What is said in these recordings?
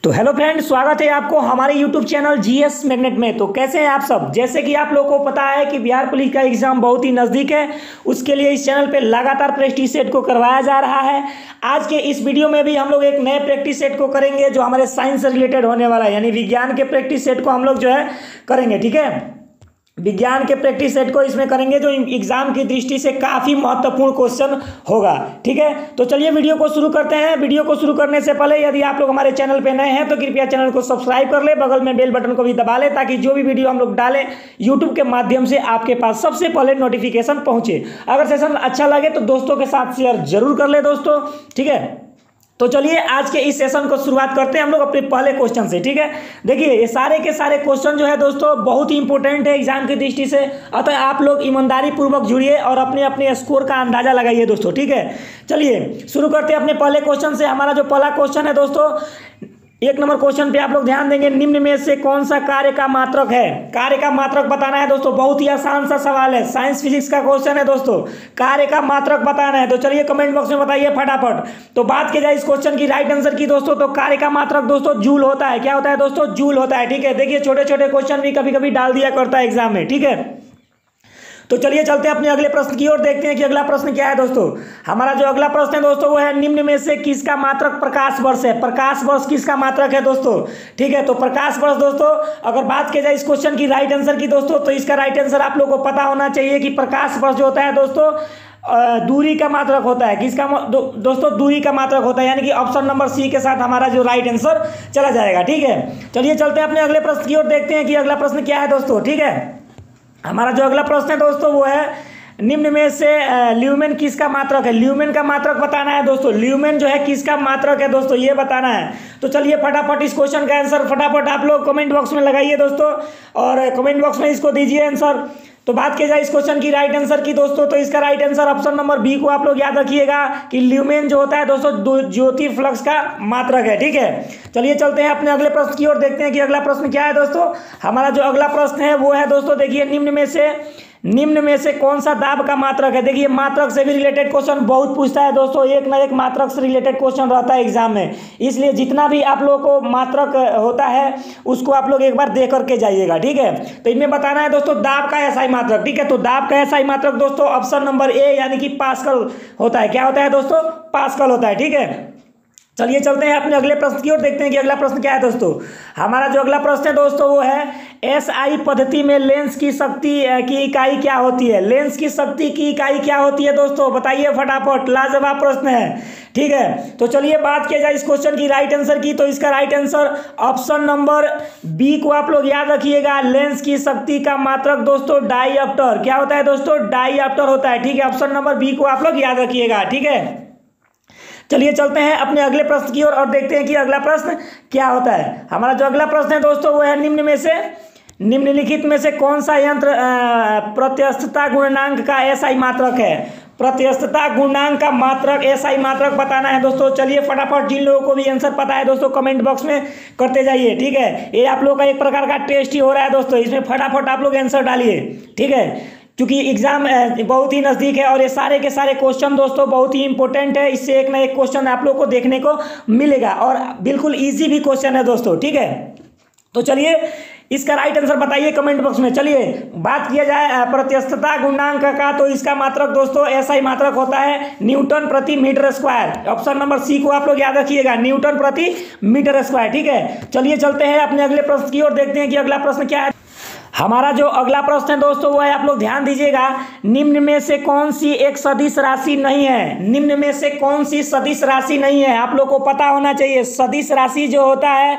तो hello friend, स्वागत है आपको हमारे यूट्यूब चैनल जीएस मैग्नेट में। तो कैसे हैं आप सब। जैसे कि आप लोगों को पता है कि बिहार पुलिस का एग्जाम बहुत ही नज़दीक है, उसके लिए इस चैनल पे लगातार प्रैक्टिस सेट को करवाया जा रहा है। आज के इस वीडियो में भी हम लोग एक नए प्रैक्टिस सेट को करेंगे जो हमारे साइंस से रिलेटेड होने वाला है, यानी विज्ञान के प्रैक्टिस सेट को हम लोग जो है करेंगे। ठीक है, विज्ञान के प्रैक्टिस सेट को इसमें करेंगे जो एग्जाम की दृष्टि से काफ़ी महत्वपूर्ण क्वेश्चन होगा। ठीक है, तो चलिए वीडियो को शुरू करते हैं। वीडियो को शुरू करने से पहले यदि आप लोग हमारे चैनल पे नए हैं तो कृपया चैनल को सब्सक्राइब कर ले, बगल में बेल बटन को भी दबा ले ताकि जो भी वीडियो हम लोग डालें यूट्यूब के माध्यम से आपके पास सबसे पहले नोटिफिकेशन पहुंचे। अगर सेशन अच्छा लगे तो दोस्तों के साथ शेयर जरूर कर ले दोस्तों। ठीक है, तो चलिए आज के इस सेशन को शुरुआत करते हैं हम लोग अपने पहले क्वेश्चन से। ठीक है, देखिए ये सारे के सारे क्वेश्चन जो है दोस्तों बहुत ही इंपॉर्टेंट है एग्जाम की दृष्टि से, अतः आप लोग ईमानदारी पूर्वक जुड़िए और अपने अपने स्कोर का अंदाजा लगाइए दोस्तों। ठीक है, चलिए शुरू करते हैं अपने पहले क्वेश्चन से। हमारा जो पहला क्वेश्चन है दोस्तों, एक नंबर क्वेश्चन पे आप लोग ध्यान देंगे, निम्न में से कौन सा कार्य का मात्रक है। कार्य का मात्रक बताना है दोस्तों, बहुत ही आसान सा सवाल है, साइंस फिजिक्स का क्वेश्चन है दोस्तों। कार्य का मात्रक बताना है तो चलिए कमेंट बॉक्स में बताइए फटाफट। तो बात की जाए इस क्वेश्चन की राइट आंसर की दोस्तों, तो कार्य का मात्रक दोस्तों जूल होता है। क्या होता है दोस्तों? जूल होता है। ठीक है, देखिए छोटे छोटे क्वेश्चन भी कभी कभी डाल दिया करता है एग्जाम में। ठीक है, तो चलिए चलते हैं अपने अगले प्रश्न की ओर, देखते हैं कि अगला प्रश्न क्या है दोस्तों। हमारा जो अगला प्रश्न है दोस्तों वो है, निम्न में से किसका मात्रक प्रकाश वर्ष है। प्रकाश वर्ष किसका मात्रक है दोस्तों? ठीक है, तो प्रकाश वर्ष दोस्तों अगर बात की जाए इस क्वेश्चन की राइट आंसर की दोस्तों, तो इसका राइट आंसर आप लोगों को पता होना चाहिए कि प्रकाश वर्ष जो होता है दोस्तों दूरी का मात्रक होता है। किसका दोस्तों? दूरी का मात्रक होता है, यानी कि ऑप्शन नंबर सी के साथ हमारा जो राइट आंसर चला जाएगा। ठीक है, चलिए चलते हैं अपने अगले प्रश्न की ओर, देखते हैं कि अगला प्रश्न क्या है दोस्तों। ठीक है, हमारा जो अगला प्रश्न है दोस्तों वो है, निम्न में से ल्यूमेन किसका मात्रक है। ल्यूमेन का मात्रक बताना है दोस्तों। ल्यूमेन जो है किसका मात्रक है दोस्तों, ये बताना है। तो चलिए फटाफट इस क्वेश्चन का आंसर फटाफट आप लोग कमेंट बॉक्स में लगाइए दोस्तों, और कमेंट बॉक्स में इसको दीजिए आंसर। तो बात की जाए इस क्वेश्चन की राइट आंसर की दोस्तों, तो इसका right answer option number B को आप लोग याद रखिएगा कि ल्यूमेन जो होता है दोस्तों ज्योति फ्लक्स का मात्रक है। ठीक है, चलिए चलते हैं अपने अगले प्रश्न की ओर, देखते हैं कि अगला प्रश्न क्या है दोस्तों। हमारा जो अगला प्रश्न है वो है दोस्तों, देखिए निम्न में से कौन सा दाब का मात्रक है। देखिए मात्रक से भी रिलेटेड क्वेश्चन बहुत पूछता है दोस्तों, एक ना एक मात्रक से रिलेटेड क्वेश्चन रहता है एग्जाम में, इसलिए जितना भी आप लोगों को मात्रक होता है उसको आप लोग एक बार देख करके जाइएगा। ठीक है, तो इनमें बताना है दोस्तों दाब का एसआई मात्रक। ठीक है, तो दाब का एसआई मात्रक दोस्तों ऑप्शन नंबर ए यानी कि पास्कल होता है। क्या होता है दोस्तों? पास्कल होता है। ठीक है, चलिए चलते हैं अपने अगले प्रश्न की ओर, देखते हैं कि अगला प्रश्न क्या है दोस्तों। हमारा जो अगला प्रश्न है दोस्तों वो है, एसआई पद्धति में लेंस की शक्ति की इकाई क्या होती है। लेंस की शक्ति की इकाई क्या होती है दोस्तों, बताइए फटाफट, लाजवाब प्रश्न है। ठीक है, तो चलिए बात किया जाए इस क्वेश्चन की राइट आंसर की, तो इसका right answer option number B को आप लोग याद रखिएगा। लेंस की शक्ति का मात्रक दोस्तों डाईऑप्टर। क्या होता है दोस्तों? डाईऑप्टर होता है। ठीक है, ऑप्शन नंबर बी को आप लोग याद रखिएगा। ठीक है, चलिए चलते हैं अपने अगले प्रश्न की ओर और देखते हैं कि अगला प्रश्न क्या होता है। हमारा जो अगला प्रश्न है दोस्तों वो है, निम्नलिखित में से कौन सा यंत्र प्रत्यस्तता गुणांक का एसआई मात्रक है। प्रत्यस्तता गुणांक का मात्रक एसआई मात्रक बताना है दोस्तों। चलिए फटाफट जिन लोगों को भी आंसर पता है दोस्तों कमेंट बॉक्स में करते जाइए। ठीक है, ये आप लोगों का एक प्रकार का टेस्ट ही हो रहा है दोस्तों, इसमें फटाफट आप लोग आंसर डालिए। ठीक है, क्योंकि एग्जाम बहुत ही नज़दीक है और ये सारे के सारे क्वेश्चन दोस्तों बहुत ही इंपॉर्टेंट है, इससे एक ना एक क्वेश्चन आप लोग को देखने को मिलेगा और बिल्कुल इजी भी क्वेश्चन है दोस्तों। ठीक है, तो चलिए इसका राइट आंसर बताइए कमेंट बॉक्स में। चलिए बात किया जाए प्रत्यस्तता गुणांक का, तो इसका मात्रक दोस्तों एसआई मात्रक होता है न्यूटन प्रति metre square. Option number C को आप लोग याद रखिएगा, न्यूटन प्रति मीटर स्क्वायर। ठीक है, चलिए चलते हैं अपने अगले प्रश्न की ओर, देखते हैं कि अगला प्रश्न क्या है। हमारा जो अगला प्रश्न है दोस्तों वो है, आप लोग ध्यान दीजिएगा, निम्न में से कौन सी एक सदिश राशि नहीं है। निम्न में से कौन सी सदिश राशि नहीं है, आप लोग को पता होना चाहिए। सदिश राशि जो होता है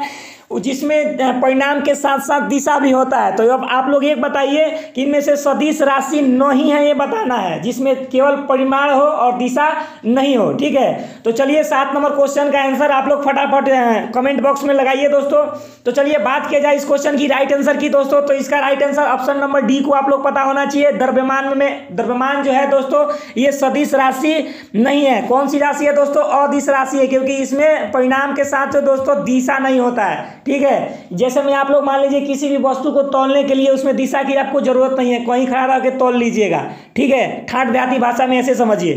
जिसमें परिणाम के साथ साथ दिशा भी होता है, तो अब आप लोग एक बताइए कि इनमें से सदिश राशि नहीं है, ये बताना है जिसमें केवल परिमाण हो और दिशा नहीं हो। ठीक है, तो चलिए 7 नंबर क्वेश्चन का आंसर आप लोग फटाफट कमेंट बॉक्स में लगाइए दोस्तों। तो चलिए बात किया जाए इस क्वेश्चन की राइट आंसर की दोस्तों, तो इसका right answer option number D को आप लोग पता होना चाहिए। द्रव्यमान जो है दोस्तों ये सदिश राशि नहीं है। कौन सी राशि है दोस्तों? अदिश राशि है, क्योंकि इसमें परिणाम के साथ दोस्तों दिशा नहीं होता है। ठीक है, जैसे में आप लोग मान लीजिए किसी भी वस्तु को तौलने के लिए उसमें दिशा की आपको जरूरत नहीं है, कहीं खड़ा रह के तौल लीजिएगा। ठीक है, ठाट देहाती भाषा में ऐसे समझिए।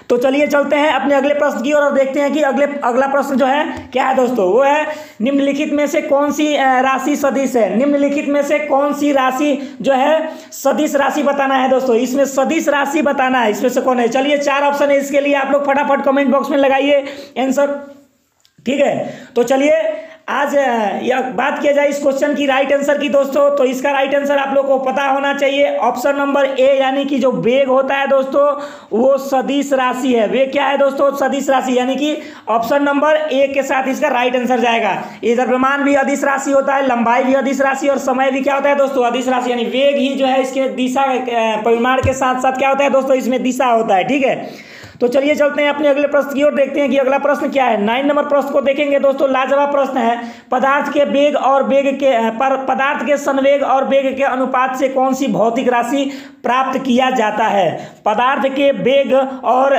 तो चलिए चलते हैं अपने अगले प्रश्न की और देखते हैं कि अगला प्रश्न जो है क्या है दोस्तों। वो है निम्नलिखित में से कौन सी राशि सदिश है। निम्नलिखित में से कौन सी राशि जो है सदिश राशि बताना है दोस्तों। इसमें सदिश राशि बताना है, इसमें से कौन है। चलिए 4 ऑप्शन है, इसके लिए आप लोग फटाफट कमेंट बॉक्स में लगाइए आंसर, ठीक है। तो चलिए आज यह बात किया जाए इस क्वेश्चन की राइट आंसर की दोस्तों। तो इसका राइट आंसर आप लोग को पता होना चाहिए ऑप्शन नंबर ए, यानी कि जो वेग होता है दोस्तों वो सदिश राशि है। वेग क्या है दोस्तों, सदिश राशि, यानी कि ऑप्शन नंबर ए के साथ इसका राइट आंसर जाएगा। ये द्रव्यमान भी अदिश राशि होता है, लंबाई भी अदिश राशि और समय भी क्या होता है दोस्तों, अदिश राशि। यानी वेग ही जो है इसके दिशा परिमाण के साथ साथ क्या होता है दोस्तों, इसमें दिशा होता है, ठीक है। तो चलिए चलते हैं अपने अगले प्रश्न की ओर, देखते हैं कि अगला प्रश्न क्या है। 9 नंबर प्रश्न को देखेंगे दोस्तों, लाजवाब प्रश्न है। पदार्थ के वेग और वेग के पदार्थ के संवेग और वेग के अनुपात से कौन सी भौतिक राशि प्राप्त किया जाता है। पदार्थ के वेग और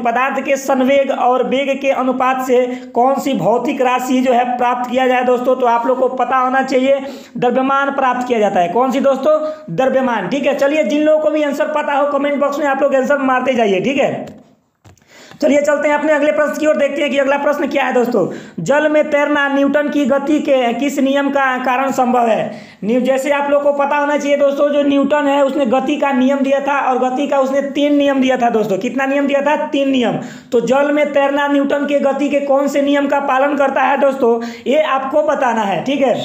पदार्थ के संवेग और वेग के अनुपात से कौन सी भौतिक राशि जो है प्राप्त किया जाए दोस्तों। तो आप लोग को पता होना चाहिए द्रव्यमान प्राप्त किया जाता है। कौन सी दोस्तों, द्रव्यमान, ठीक है। चलिए जिन लोगों को भी आंसर पता हो कमेंट बॉक्स में आप लोग आंसर मारते जाइए, ठीक है। चलिए चलते हैं अपने अगले प्रश्न की ओर, देखते हैं कि अगला प्रश्न क्या है दोस्तों। जल में तैरना न्यूटन की गति के किस नियम का कारण संभव है। जैसे आप लोग को पता होना चाहिए दोस्तों, जो न्यूटन है उसने गति का नियम दिया था और गति का उसने 3 नियम दिया था दोस्तों। कितना नियम दिया था, 3 नियम। तो जल में तैरना न्यूटन के गति के कौन से नियम का पालन करता है दोस्तों, ये आपको बताना है, ठीक है।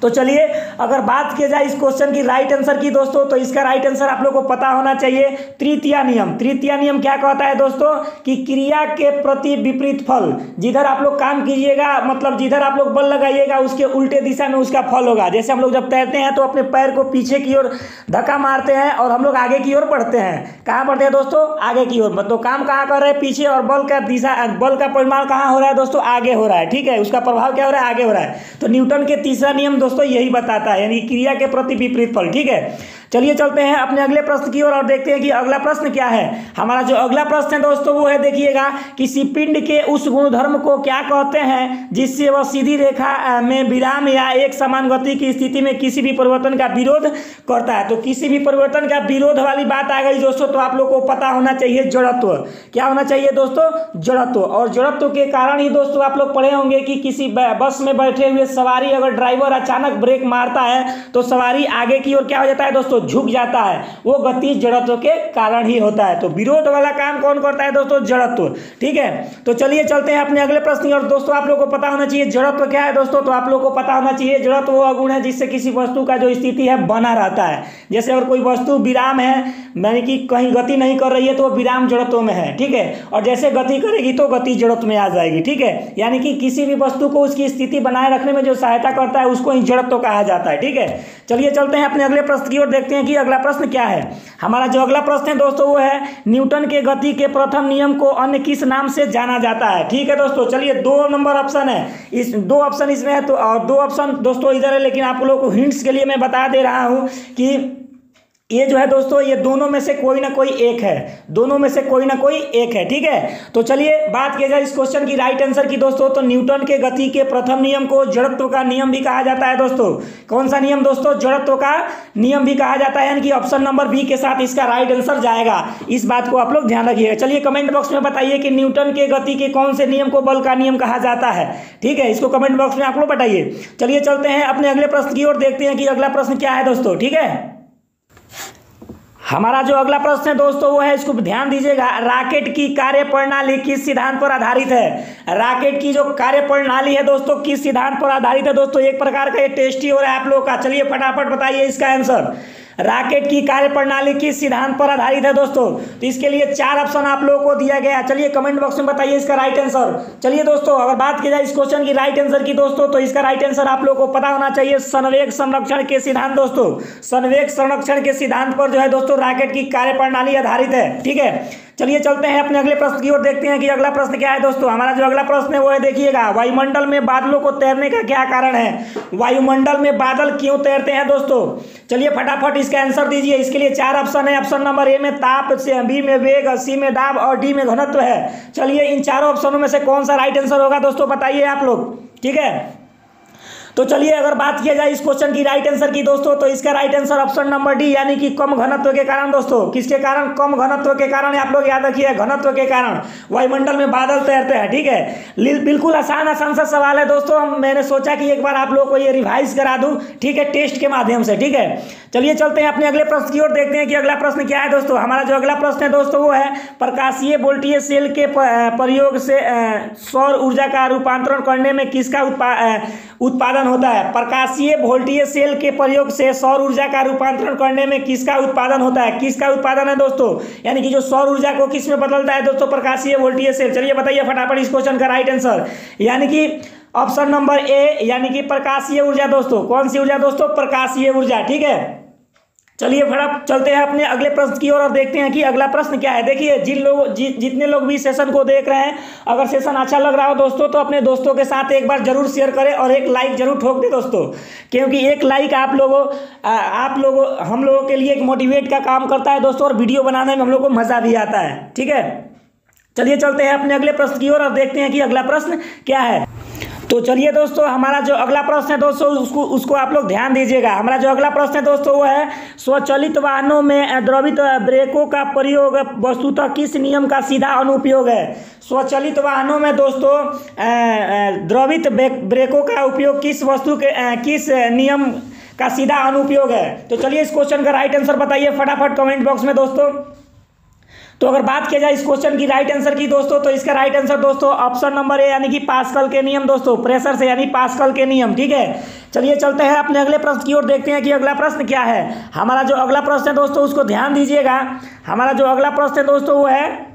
तो चलिए अगर बात की जाए इस क्वेश्चन की राइट आंसर की दोस्तों, तो इसका राइट आंसर आप लोगों को पता होना चाहिए तृतीय नियम। तृतीय नियम क्या कहता है दोस्तों कि क्रिया के प्रति विपरीत फल। जिधर आप लोग काम कीजिएगा, मतलब जिधर आप लोग बल लगाइएगा उसके उल्टे दिशा में उसका फल होगा। जैसे हम लोग जब तैरते हैं तो अपने पैर को पीछे की ओर धक्का मारते हैं और हम लोग आगे की ओर बढ़ते हैं। कहाँ बढ़ते हैं दोस्तों, आगे की ओर। तो काम कहाँ कर रहे हैं, पीछे, और बल का दिशा, बल का परिमाण कहाँ हो रहा है दोस्तों, आगे हो रहा है, ठीक है। उसका प्रभाव क्या हो रहा है, आगे हो रहा है। तो न्यूटन के तीसरा नियम दोस्तों यही बताता है, यानी क्रिया के प्रति विपरीत फल, ठीक है। चलिए चलते हैं अपने अगले प्रश्न की ओर और देखते हैं कि अगला प्रश्न क्या है। हमारा जो अगला प्रश्न है दोस्तों वो है, देखिएगा, किसी पिंड के उस गुणधर्म को क्या कहते हैं जिससे वह सीधी रेखा में विराम या एक समान गति की स्थिति में किसी भी परिवर्तन का विरोध करता है। तो किसी भी परिवर्तन का विरोध वाली बात आ गई दोस्तों, तो आप लोग को पता होना चाहिए जड़त्व। क्या होना चाहिए दोस्तों, जड़त्व। और जड़त्व के कारण ही दोस्तों आप लोग पढ़े होंगे कि किसी बस में बैठे हुए सवारी अगर ड्राइवर अचानक ब्रेक मारता है तो सवारी आगे की ओर क्या हो जाता है दोस्तों, झुक जाता है। वो गति जड़त्व के कारण ही होता है। तो विरोध वाला काम कौन करता है दोस्तों, जड़त्व, ठीक है। तो चलिए चलते हैं अपने अगले प्रश्न की ओर। दोस्तों आप लोग को पता होना चाहिए जड़त्व क्या है दोस्तों। तो आप लोग को पता होना चाहिए जड़त्व वो गुण है जिससे किसी वस्तु का जो स्थिति है बना रहता है। जैसे अगर कोई वस्तु विराम है, यानी कि कहीं गति नहीं कर रही है तो वो विराम जड़त्व में है, ठीक है। और जैसे गति करेगी तो गति जड़त्व में आ जाएगी, ठीक है। यानी कि किसी भी वस्तु को उसकी स्थिति बनाए रखने में जो सहायता करता है उसको ही जड़त्व कहा जाता है, ठीक है। चलिए चलते हैं अपने अगले प्रश्न की ओर, देखते हैं कि अगला प्रश्न क्या है। हमारा जो अगला प्रश्न है दोस्तों वो है, न्यूटन के गति के प्रथम नियम को अन्य किस नाम से जाना जाता है, ठीक है दोस्तों। चलिए 2 नंबर ऑप्शन है, इस 2 ऑप्शन इसमें है, तो और 2 ऑप्शन दोस्तों इधर है, लेकिन आप लोगों को हिंट्स के लिए मैं बता दे रहा हूं कि ये जो है दोस्तों ये दोनों में से कोई ना कोई एक है, दोनों में से कोई ना कोई एक है, ठीक है। तो चलिए बात की जाए इस क्वेश्चन की राइट आंसर की दोस्तों, तो न्यूटन के गति के प्रथम नियम को जड़त्व का नियम भी कहा जाता है दोस्तों। कौन सा नियम दोस्तों, जड़त्व का नियम भी कहा जाता है, यानी कि ऑप्शन नंबर बी के साथ इसका राइट आंसर जाएगा। इस बात को आप लोग ध्यान रखिएगा। चलिए कमेंट बॉक्स में बताइए कि न्यूटन के गति के कौन से नियम को बल का नियम कहा जाता है, ठीक है। इसको कमेंट बॉक्स में आप लोग बताइए। चलिए चलते हैं अपने अगले प्रश्न की ओर, देखते हैं कि अगला प्रश्न क्या है दोस्तों, ठीक है। हमारा जो अगला प्रश्न है दोस्तों वो है, इसको ध्यान दीजिएगा, रॉकेट की कार्य प्रणाली किस सिद्धांत पर आधारित है। रॉकेट की जो कार्य प्रणाली है दोस्तों किस सिद्धांत पर आधारित है दोस्तों। एक प्रकार का ये टेस्ट ही हो रहा है आप लोग का। चलिए फटाफट बताइए इसका आंसर। रॉकेट की कार्य प्रणाली किस सिद्धांत पर आधारित है दोस्तों। तो इसके लिए 4 ऑप्शन आप लोगों को दिया गया है। चलिए कमेंट बॉक्स में बताइए इसका राइट आंसर। चलिए दोस्तों अगर बात की जाए इस क्वेश्चन की राइट आंसर की दोस्तों, तो इसका राइट आंसर आप लोगों को पता होना चाहिए संवेग संरक्षण के सिद्धांत दोस्तों। संवेग संरक्षण के सिद्धांत पर जो है दोस्तों रॉकेट की कार्य प्रणाली आधारित है, ठीक है। चलिए चलते हैं अपने अगले प्रश्न की ओर, देखते हैं कि अगला प्रश्न क्या है दोस्तों। हमारा जो अगला प्रश्न है वो है, देखिएगा, वायुमंडल में बादलों को तैरने का क्या कारण है। वायुमंडल में बादल क्यों तैरते हैं दोस्तों। चलिए फटाफट इसका आंसर दीजिए। इसके लिए 4 ऑप्शन है। ऑप्शन नंबर ए में ताप, बी में वेग, सी में दाब और डी में घनत्व है। चलिए इन चारों ऑप्शनों में से कौन सा राइट आंसर होगा दोस्तों, बताइए आप लोग, ठीक है। तो चलिए अगर बात किया जाए इस क्वेश्चन की राइट आंसर की दोस्तों, तो इसका right answer option number D यानी कि कम घनत्व के कारण दोस्तों। किसके कारण? कम घनत्व के कारण। आप लोग याद रखिए, घनत्व के कारण वायुमंडल में बादल तैरते हैं। ठीक है, बिल्कुल आसान आसान सा सवाल है दोस्तों। मैंने सोचा कि एक बार आप लोगों को ये रिवाइज करा दूं, ठीक है, टेस्ट के माध्यम से। ठीक है, चलिए चलते हैं अपने अगले प्रश्न की ओर, देखते हैं कि अगला प्रश्न क्या है दोस्तों। हमारा जो अगला प्रश्न है दोस्तों वो है प्रकाशीय वोल्टीय सेल के प्रयोग से सौर ऊर्जा का रूपांतरण करने में किसका उत्पादन होता है। प्रकाशीय वोल्टीय सेल के प्रयोग से सौर ऊर्जा का रूपांतरण करने में किसका उत्पादन होता है। किसका उत्पादन है दोस्तों, यानी कि जो सौर ऊर्जा को किस में बदलता है दोस्तों, प्रकाशीय वोल्टीय सेल। चलिए बताइए फटाफट इस क्वेश्चन का राइट आंसर, यानी कि ऑप्शन नंबर ए यानी कि प्रकाशीय ऊर्जा दोस्तों। कौन सी ऊर्जा दोस्तों? प्रकाशीय ऊर्जा। ठीक है, चलिए फटाफट चलते हैं अपने अगले प्रश्न की ओर और देखते हैं कि अगला प्रश्न क्या है। देखिए जितने लोग भी सेशन को देख रहे हैं, अगर सेशन अच्छा लग रहा हो दोस्तों तो अपने दोस्तों के साथ एक बार जरूर शेयर करें और एक लाइक जरूर ठोक दें दोस्तों, क्योंकि एक लाइक हम लोगों के लिए एक मोटिवेट का काम करता है दोस्तों, और वीडियो बनाने में हम लोग को मजा भी आता है। ठीक है, चलिए चलते हैं अपने अगले प्रश्न की ओर और देखते हैं कि अगला प्रश्न क्या है। तो चलिए दोस्तों, हमारा जो अगला प्रश्न है दोस्तों उसको आप लोग ध्यान दीजिएगा। हमारा जो अगला प्रश्न है दोस्तों वो है स्वचालित वाहनों में द्रवित ब्रेकों का प्रयोग वस्तुतः किस नियम का सीधा अनुप्रयोग है। स्वचालित वाहनों में दोस्तों द्रवित ब्रेकों का उपयोग किस वस्तु के किस नियम का सीधा अनुप्रयोग है। तो चलिए इस क्वेश्चन का राइट आंसर बताइए फटाफट कमेंट बॉक्स में दोस्तों। तो अगर बात किया जाए इस क्वेश्चन की राइट आंसर की दोस्तों, तो इसका राइट आंसर दोस्तों ऑप्शन नंबर ए यानी कि पास्कल के नियम दोस्तों, प्रेशर से यानी पास्कल के नियम। ठीक है, चलिए चलते हैं अपने अगले प्रश्न की ओर, देखते हैं कि अगला प्रश्न क्या है। हमारा जो अगला प्रश्न है दोस्तों उसको ध्यान दीजिएगा। हमारा जो अगला प्रश्न है दोस्तों वो है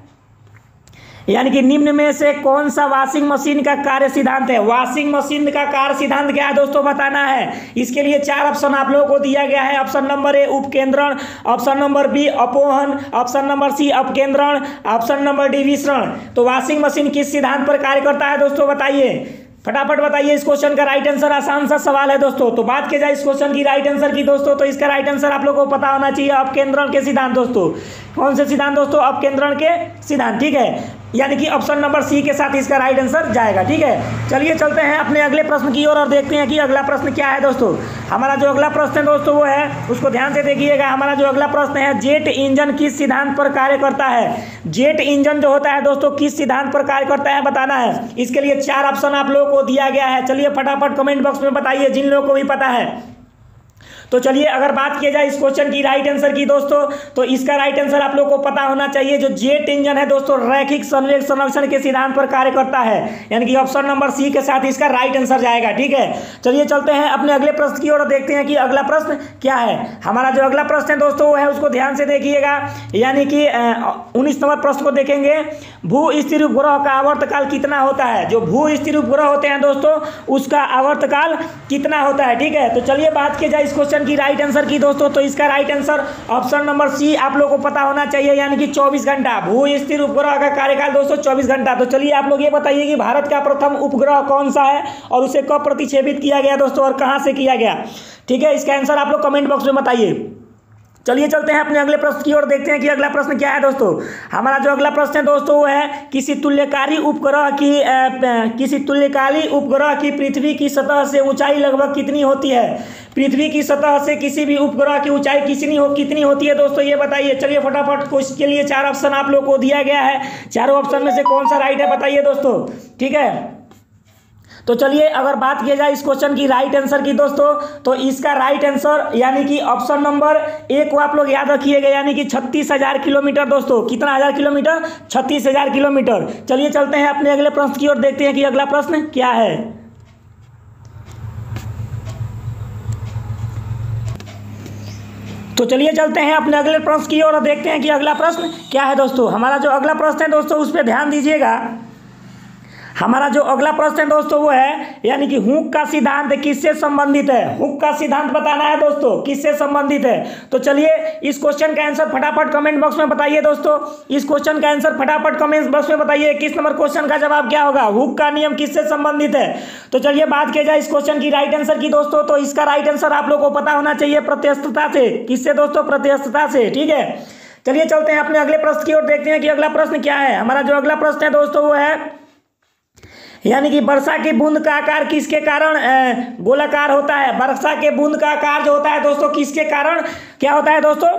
यानी कि निम्न में से कौन सा वॉशिंग मशीन का कार्य सिद्धांत है। वॉशिंग मशीन का कार्य सिद्धांत क्या है दोस्तों, बताना है। इसके लिए 4 ऑप्शन आप लोगों को दिया गया है। ऑप्शन नंबर ए उपकेंद्रण, ऑप्शन नंबर बी अपोहन, ऑप्शन नंबर सी अपकेंद्रण, ऑप्शन नंबर डी विसरण। तो वॉशिंग मशीन किस सिद्धांत पर कार्य करता है दोस्तों, बताइए फटाफट बताइए इस क्वेश्चन का राइट आंसर। आसान सा सवाल है दोस्तों। तो बात की जाए इस क्वेश्चन की राइट आंसर की दोस्तों, तो इसका राइट आंसर आप लोगों को पता होना चाहिए अपकेंद्रण के सिद्धांत दोस्तों। कौन से सिद्धांत दोस्तों? अपकेंद्रण के सिद्धांत। ठीक है, यानी कि ऑप्शन नंबर सी के साथ इसका राइट आंसर जाएगा। ठीक है, चलिए चलते हैं अपने अगले प्रश्न की ओर और देखते हैं कि अगला प्रश्न क्या है दोस्तों। हमारा जो अगला प्रश्न है दोस्तों वो है, उसको ध्यान से देखिएगा। हमारा जो अगला प्रश्न है जेट इंजन किस सिद्धांत पर कार्य करता है। जेट इंजन जो होता है दोस्तों किस सिद्धांत पर कार्य करता है, बताना है। इसके लिए 4 ऑप्शन आप लोगों को दिया गया है। चलिए फटाफट कमेंट बॉक्स में बताइए जिन लोगों को भी पता है। तो चलिए अगर बात किया जाए इस क्वेश्चन की राइट आंसर की दोस्तों, तो इसका राइट आंसर आप लोगों को पता होना चाहिए। जो जेट इंजन है दोस्तों रैखिक संवेग संरक्षण के सिद्धांत पर कार्य करता है, यानी कि ऑप्शन नंबर सी के साथ इसका राइट आंसर जाएगा। ठीक है, चलिए चलते हैं अपने अगले प्रश्न की ओर और देखते हैं कि अगला प्रश्न क्या है। हमारा जो अगला प्रश्न है दोस्तों वो है, उसको ध्यान से देखिएगा। यानी कि 19 नंबर प्रश्न को देखेंगे। भू स्थिर उपग्रह का आवर्तकाल कितना होता है। जो भू स्थिर उपग्रह होते हैं दोस्तों उसका आवर्तकाल कितना होता है। ठीक है, तो चलिए बात की जाए इस क्वेश्चन की राइट आंसर की दोस्तों, तो इसका right answer option number C आप लोगों को पता होना चाहिए, यानी कि 24 घंटा। भू स्थिर उपग्रह का कार्यकाल दोस्तों 24 घंटा। तो चलिए आप लोग ये बताइए कि भारत का प्रथम उपग्रह कौन सा है और उसे कब प्रतिक्षेपित किया गया दोस्तों और कहां से किया गया। ठीक है, इसका आंसर आप लोग कमेंट बॉक्स में बताइए। चलिए चलते हैं अपने अगले प्रश्न की ओर, देखते हैं कि अगला प्रश्न क्या है दोस्तों। हमारा जो अगला प्रश्न है दोस्तों वो है किसी तुल्यकारी उपग्रह की पृथ्वी की सतह से ऊंचाई लगभग कितनी होती है। पृथ्वी की सतह से किसी भी उपग्रह की ऊंचाई कितनी होती है दोस्तों, ये बताइए। चलिए फटाफट इसके लिए 4 ऑप्शन आप लोग को दिया गया है। चारों ऑप्शन में से कौन सा राइट है बताइए दोस्तों। ठीक है, तो चलिए अगर बात की जाए इस क्वेश्चन की राइट आंसर की दोस्तों, तो इसका राइट आंसर यानी कि ऑप्शन नंबर ए को आप लोग याद रखिएगा, यानी कि 36,000 किलोमीटर दोस्तों। कितना हजार किलोमीटर? 36,000 किलोमीटर। चलिए चलते हैं अपने अगले प्रश्न की ओर, देखते हैं कि अगला प्रश्न क्या है। तो चलिए चलते हैं अपने अगले प्रश्न की ओर और देखते हैं कि अगला प्रश्न क्या है दोस्तों। हमारा जो अगला प्रश्न है दोस्तों उस पर ध्यान दीजिएगा। हमारा जो अगला प्रश्न है दोस्तों वो है, यानी कि हुक का सिद्धांत किससे संबंधित है। हुक का सिद्धांत बताना है दोस्तों किससे संबंधित है। तो चलिए इस क्वेश्चन का आंसर फटाफट कमेंट बॉक्स में बताइए दोस्तों। इस क्वेश्चन का आंसर फटाफट कमेंट बॉक्स में बताइए। 21 नंबर क्वेश्चन का जवाब क्या होगा, हुक का नियम किससे संबंधित है। तो चलिए बात की जाए इस क्वेश्चन की राइट आंसर की दोस्तों, तो इसका राइट आंसर आप लोग को पता होना चाहिए प्रत्यस्तता से। किससे दोस्तों? प्रत्यस्तता से। ठीक है, चलिए चलते हैं अपने अगले प्रश्न की ओर, देखते हैं कि अगला प्रश्न क्या है। हमारा जो अगला प्रश्न है दोस्तों वो है यानी कि वर्षा की बूंद का आकार किसके कारण गोलाकार होता है? वर्षा के बूंद का आकार जो होता है दोस्तों किसके कारण क्या होता है दोस्तों?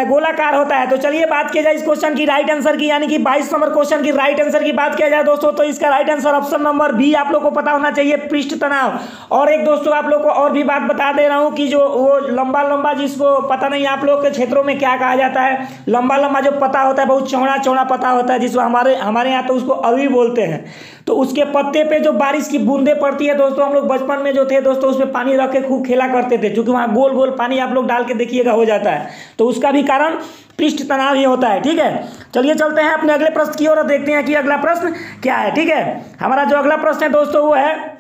गोलाकार होता है। तो चलिए बात किया जाए इस क्वेश्चन की राइट आंसर की, यानी कि 22 नंबर क्वेश्चन की राइट आंसर की बात किया जाए दोस्तों, तो इसका right answer option number B आप लोग को पता होना चाहिए, पृष्ठ तनाव। और एक दोस्तों आप लोग को और भी बात बता दे रहा हूँ कि जो वो लंबा लंबा, जिसको पता नहीं आप लोग के क्षेत्रों में क्या कहा जाता है, लंबा लंबा जो पत्ता होता है, बहुत चौड़ा चौड़ा पत्ता होता है, जिसको हमारे यहाँ तो उसको अरवी बोलते हैं। तो उसके पत्ते पे जो बारिश की बूंदें पड़ती है दोस्तों, हम लोग बचपन में जो थे दोस्तों उसमें पानी रख के खूब खेला करते थे, क्योंकि वहाँ गोल गोल पानी आप लोग डाल के देखिएगा हो जाता है, तो उसका भी कारण पृष्ठ तनाव ही होता है। ठीक है, चलिए चलते हैं अपने अगले प्रश्न की ओर और देखते हैं कि अगला प्रश्न क्या है। ठीक है, हमारा जो अगला प्रश्न है दोस्तों वो है,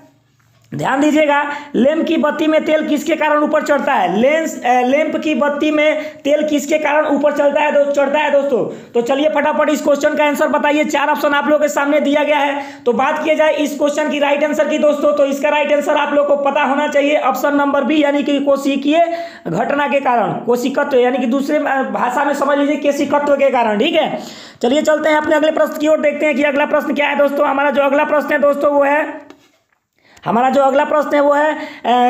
ध्यान दीजिएगा, लैंप की बत्ती में तेल किसके कारण ऊपर चढ़ता है? लैंप की बत्ती में तेल किसके कारण ऊपर चढ़ता है दोस्तों? तो चलिए फटाफट इस क्वेश्चन का आंसर बताइए। 4 ऑप्शन आप लोगों के सामने दिया गया है। तो बात किया जाए इस क्वेश्चन की राइट आंसर की दोस्तों, तो इसका राइट आंसर आप लोग को पता होना चाहिए, ऑप्शन नंबर बी, यानी कि कोशिकीय घटना के कारण, कोशिकत्व, यानी कि दूसरे भाषा में समझ लीजिए केशिकत्व के कारण। ठीक है, चलिए चलते हैं अपने अगले प्रश्न की ओर, देखते हैं कि अगला प्रश्न क्या है दोस्तों। हमारा जो अगला प्रश्न है दोस्तों वो है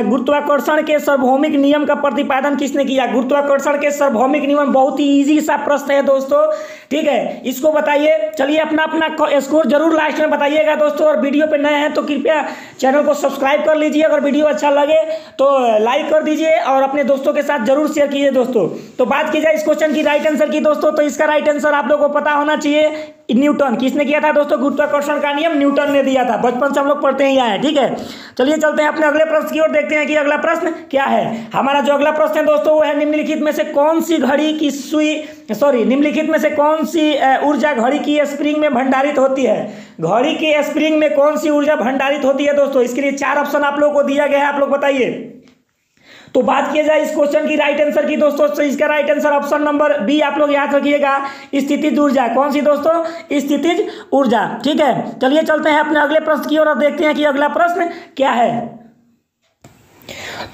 गुरुत्वाकर्षण के सार्वभौमिक नियम का प्रतिपादन किसने किया? गुरुत्वाकर्षण के सार्वभौमिक नियम, बहुत ही इजी सा प्रश्न है दोस्तों। ठीक है, इसको बताइए। चलिए अपना अपना स्कोर जरूर लास्ट में बताइएगा दोस्तों, और वीडियो पे नए हैं तो कृपया चैनल को सब्सक्राइब कर लीजिए, अगर वीडियो अच्छा लगे तो लाइक कर दीजिए और अपने दोस्तों के साथ जरूर शेयर कीजिए दोस्तों। तो बात की जाए इस क्वेश्चन की राइट आंसर की दोस्तों, तो इसका राइट आंसर आप लोगों को पता होना चाहिए, न्यूटन। किसने किया था दोस्तों? गुरुत्वाकर्षण का नियम न्यूटन ने दिया था, बचपन से हम लोग पढ़ते ही आए हैं। ठीक है, चलिए चलते हैं अपने अगले प्रश्न की ओर, देखते हैं कि अगला प्रश्न क्या है। हमारा जो अगला प्रश्न है दोस्तों वो है, निम्नलिखित में से कौन सी ऊर्जा घड़ी की स्प्रिंग में भंडारित होती है? घड़ी की स्प्रिंग में कौन सी ऊर्जा भंडारित होती है दोस्तों? इसके लिए 4 ऑप्शन आप लोगों को दिया गया है, आप लोग बताइए। तो बात किया जाए इस क्वेश्चन की राइट आंसर की दोस्तों, तो इसका right answer option number B आप लोग याद रखिएगा, स्थितिज ऊर्जा। कौन सी दोस्तों? स्थितिज ऊर्जा। ठीक है, चलिए चलते हैं अपने अगले प्रश्न की ओर और देखते हैं कि अगला प्रश्न क्या है।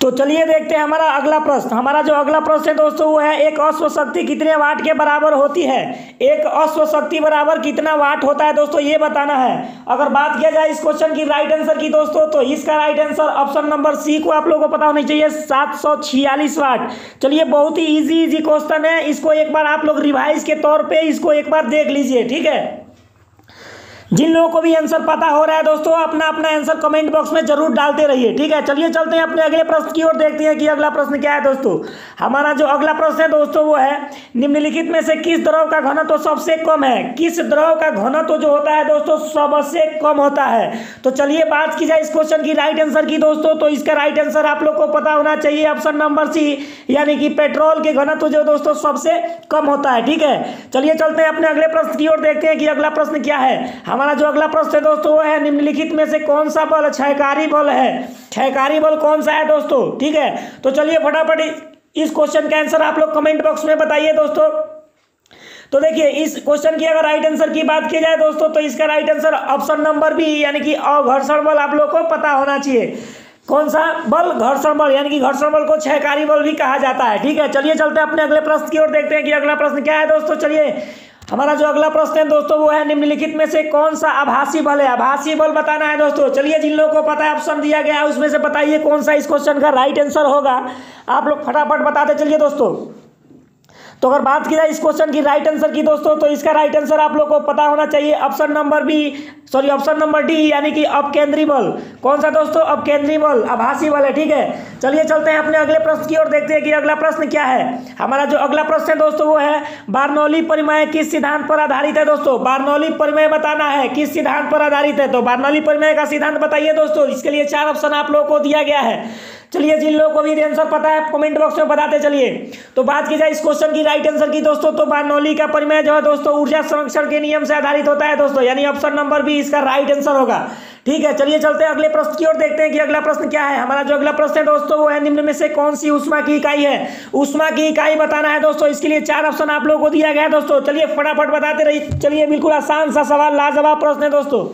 तो चलिए देखते हैं हमारा अगला प्रश्न। हमारा जो अगला प्रश्न है दोस्तों वो है, एक अश्व शक्ति कितने वाट के बराबर होती है? एक अश्व शक्ति बराबर कितना वाट होता है दोस्तों, ये बताना है। अगर बात किया जाए इस क्वेश्चन की राइट आंसर की दोस्तों, तो इसका right answer option number C को आप लोगों को पता होना चाहिए, 746 वाट। चलिए बहुत ही इजी क्वेश्चन है, इसको एक बार आप लोग रिवाइज के तौर पर इसको एक बार देख लीजिए। ठीक है, जिन लोगों को भी आंसर पता हो रहा है दोस्तों, अपना अपना आंसर कमेंट बॉक्स में जरूर डालते रहिए। ठीक है, चलिए चलते हैं अपने अगले प्रश्न की ओर, देखते हैं कि अगला प्रश्न क्या है दोस्तों। हमारा जो अगला प्रश्न है दोस्तों वो है, निम्नलिखित में से किस द्रव का घनत्व सबसे कम है? किस द्रव का घनत्व जो होता है दोस्तों सबसे कम होता है? तो चलिए बात की जाए इस क्वेश्चन की राइट आंसर की दोस्तों, तो इसका राइट आंसर आप लोग को पता होना चाहिए, ऑप्शन नंबर सी, यानी कि पेट्रोल के घनत्व जो दोस्तों सबसे कम होता है। ठीक है, चलिए चलते हैं अपने अगले प्रश्न की ओर, देखते हैं कि अगला प्रश्न क्या है। हमारा जो अगला प्रश्न है दोस्तों वो है, निम्नलिखित में से कौन सा बल क्षयकारी बल है? क्षयकारी बल कौन सा है दोस्तों? ठीक है, तो चलिए फटाफट इस क्वेश्चन का आंसर आप लोग कमेंट बॉक्स में बताइए दोस्तों। तो देखिए इस क्वेश्चन की अगर राइट आंसर की बात की जाए दोस्तों, तो इसका right answer option number B, यानी कि अघर्षण बल आप लोग को पता होना चाहिए। कौन सा बल? घर्षण बल, यानी कि घर्षण बल को क्षयकारी बल भी कहा जाता है। ठीक है, चलिए चलते हैं अपने अगले प्रश्न की ओर, देखते हैं कि अगला प्रश्न क्या है दोस्तों। चलिए हमारा जो अगला प्रश्न है दोस्तों वो है, निम्नलिखित में से कौन सा आभासी बल है? आभासी बल बताना है दोस्तों। चलिए जिन लोगों को पता है ऑप्शन दिया गया है उसमें से बताइए कौन सा इस क्वेश्चन का राइट आंसर होगा, आप लोग फटाफट बताते चलिए दोस्तों। तो अगर बात की जाए इस क्वेश्चन की राइट आंसर की दोस्तों, तो इसका राइट आंसर आप लोग को पता होना चाहिए, ऑप्शन नंबर डी, यानी कि अपकेंद्री बल। कौन सा दोस्तों? अपकेंद्री बल, आभासी बल है। ठीक है, चलिए चलते हैं अपने अगले प्रश्न की ओर, देखते हैं कि अगला प्रश्न क्या है। हमारा जो अगला प्रश्न है दोस्तों वो है, बार्नौली परिमेय किस सिद्धांत पर आधारित है दोस्तों? बार्नौली परिमेय बताना है किस सिद्धांत पर आधारित है, तो बार्नौली परिमेय का सिद्धांत बताइए दोस्तों। इसके लिए 4 ऑप्शन आप लोगों को दिया गया है। चलिए जिन लोगों को भी आंसर पता है कमेंट बॉक्स में बताते चलिए। तो बात की जाए इस क्वेश्चन की राइट आंसर की दोस्तों, तो बार्नौली का परिमेय जो है दोस्तों ऊर्जा संरक्षण के नियम से आधारित होता है दोस्तों, यानी ऑप्शन नंबर बी इसका राइट आंसर होगा। ठीक है, चलिए चलते हैं अगले प्रश्न की ओर, देखते हैं कि अगला प्रश्न क्या है। हमारा जो अगला प्रश्न है दोस्तों वो है, निम्न में से कौन सी ऊष्मा की इकाई है? ऊष्मा की इकाई बताना है दोस्तों। इसके लिए 4 ऑप्शन आप लोगों को दिया गया है दोस्तों। चलिए फटाफट बताते रहिए। चलिए बिल्कुल आसान सा सवाल, लाजवाब प्रश्न है दोस्तों।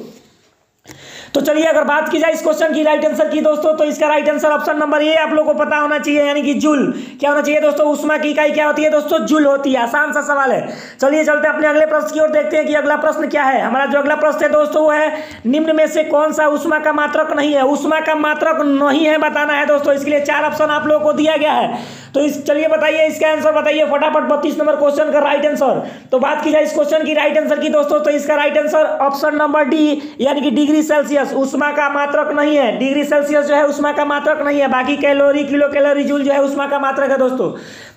तो चलिए अगर बात की जाए इस क्वेश्चन की राइट आंसर की दोस्तों, तो इसका राइट आंसर ऑप्शन नंबर ए आप लोगों को पता होना चाहिए, यानी कि जूल। क्या होना चाहिए दोस्तों? ऊष्मा की इकाई क्या होती है दोस्तों? जूल होती है। आसान सा सवाल है। चलिए चलते हैं अपने अगले प्रश्न की ओर, देखते हैं कि अगला प्रश्न क्या है। हमारा जो अगला प्रश्न है दोस्तों वो है, निम्न में से कौन सा ऊष्मा का मात्रक नहीं है? ऊष्मा का मात्रक नहीं है बताना है दोस्तों। इसके लिए 4 ऑप्शन आप लोगों को दिया गया है, तो चलिए बताइए इसका आंसर बताइए फटाफट। 32 नंबर क्वेश्चन का राइट आंसर। तो बात की जाए इस क्वेश्चन की राइट आंसर की दोस्तों, तो इसका right answer option number D, यानी कि डिग्री सेल्सियस ऊष्मा का मात्रक नहीं है। डिग्री सेल्सियस जो है ऊष्मा का मात्रक नहीं है। बाकी कैलोरी, किलो कैलोरी, जूल जो है ऊष्मा का मात्रक है दोस्तों।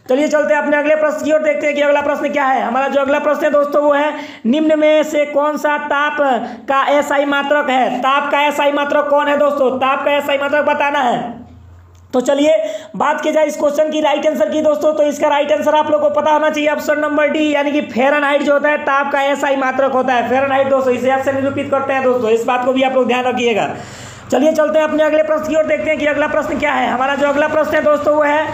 चलिए चलते हैं अपने अगले प्रश्न की ओर, देखते हैं कि अगला प्रश्न क्या है। हमारा जो अगला प्रश्न है दोस्तों वो है, निम्न में से कौन सा ताप का एसआई मात्रक है? ताप का एसआई मात्रक कौन है दोस्तों? ताप का एसआई मात्रक बताना है। तो चलिए बात की जाए इस क्वेश्चन की राइट आंसर की दोस्तों, तो इसका राइट आंसर आप लोगों को पता होना चाहिए ऑप्शन नंबर डी, यानी कि फ़ारेनहाइट जो होता है ताप का एसआई मात्रक होता है। फ़ारेनहाइट दोस्तों इसे ऐसे निरूपित करते हैं दोस्तों, इस बात को भी आप लोग ध्यान रखिएगा। चलिए चलते हैं अपने अगले प्रश्न की ओर, देखते हैं कि अगला प्रश्न क्या है। हमारा जो अगला प्रश्न है दोस्तों वो है,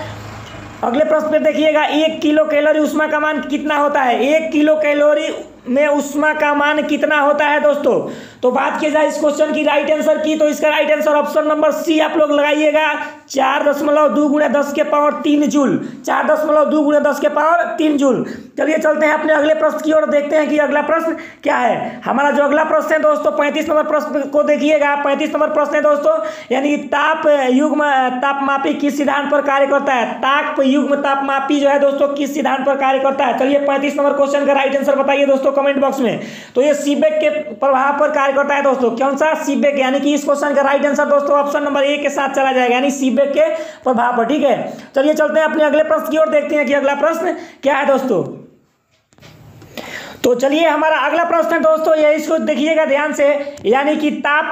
अगले प्रश्न पे देखिएगा, 1 किलो कैलोरी ऊष्मा का मान कितना होता है? 1 किलो कैलोरी में ऊष्मा का मान कितना होता है दोस्तों? तो बात की जाए इस क्वेश्चन की राइट आंसर की, तो इसका right answer option number C आप लोग लगाइएगा, 4.2 × 10 के पावर 3 जूल। 4.2 × 10 के पावर 3 जूल। चलिए चलते हैं अपने अगले प्रश्न की ओर, देखते हैं कि अगला प्रश्न क्या है। हमारा जो अगला प्रश्न है दोस्तों 35 नंबर प्रश्न को देखिएगा। 35 नंबर प्रश्न है दोस्तों, यानी कि ताप युग्म तापमापी किस सिद्धांत पर कार्य करता है? ताप युग्म तापमापी जो है दोस्तों किस सिद्धांत पर कार्य करता है? चलिए 35 नंबर क्वेश्चन का राइट आंसर बताइए दोस्तों कमेंट बॉक्स में। तो ये सीबेक के प्रभाव पर कार्य करता है दोस्तों। कौन सा? सीबेक, यानी कि इस क्वेश्चन का राइट आंसर दोस्तों ऑप्शन नंबर ए के साथ चला जाएगा, यानी सीबेक के प्रभाव पर। ठीक है, चलिए चलते हैं अपने अगले प्रश्न की ओर, देखते हैं कि अगला प्रश्न क्या है दोस्तों। तो चलिए हमारा अगला प्रश्न है दोस्तों, ये इसको देखिएगा ध्यान से, यानी कि ताप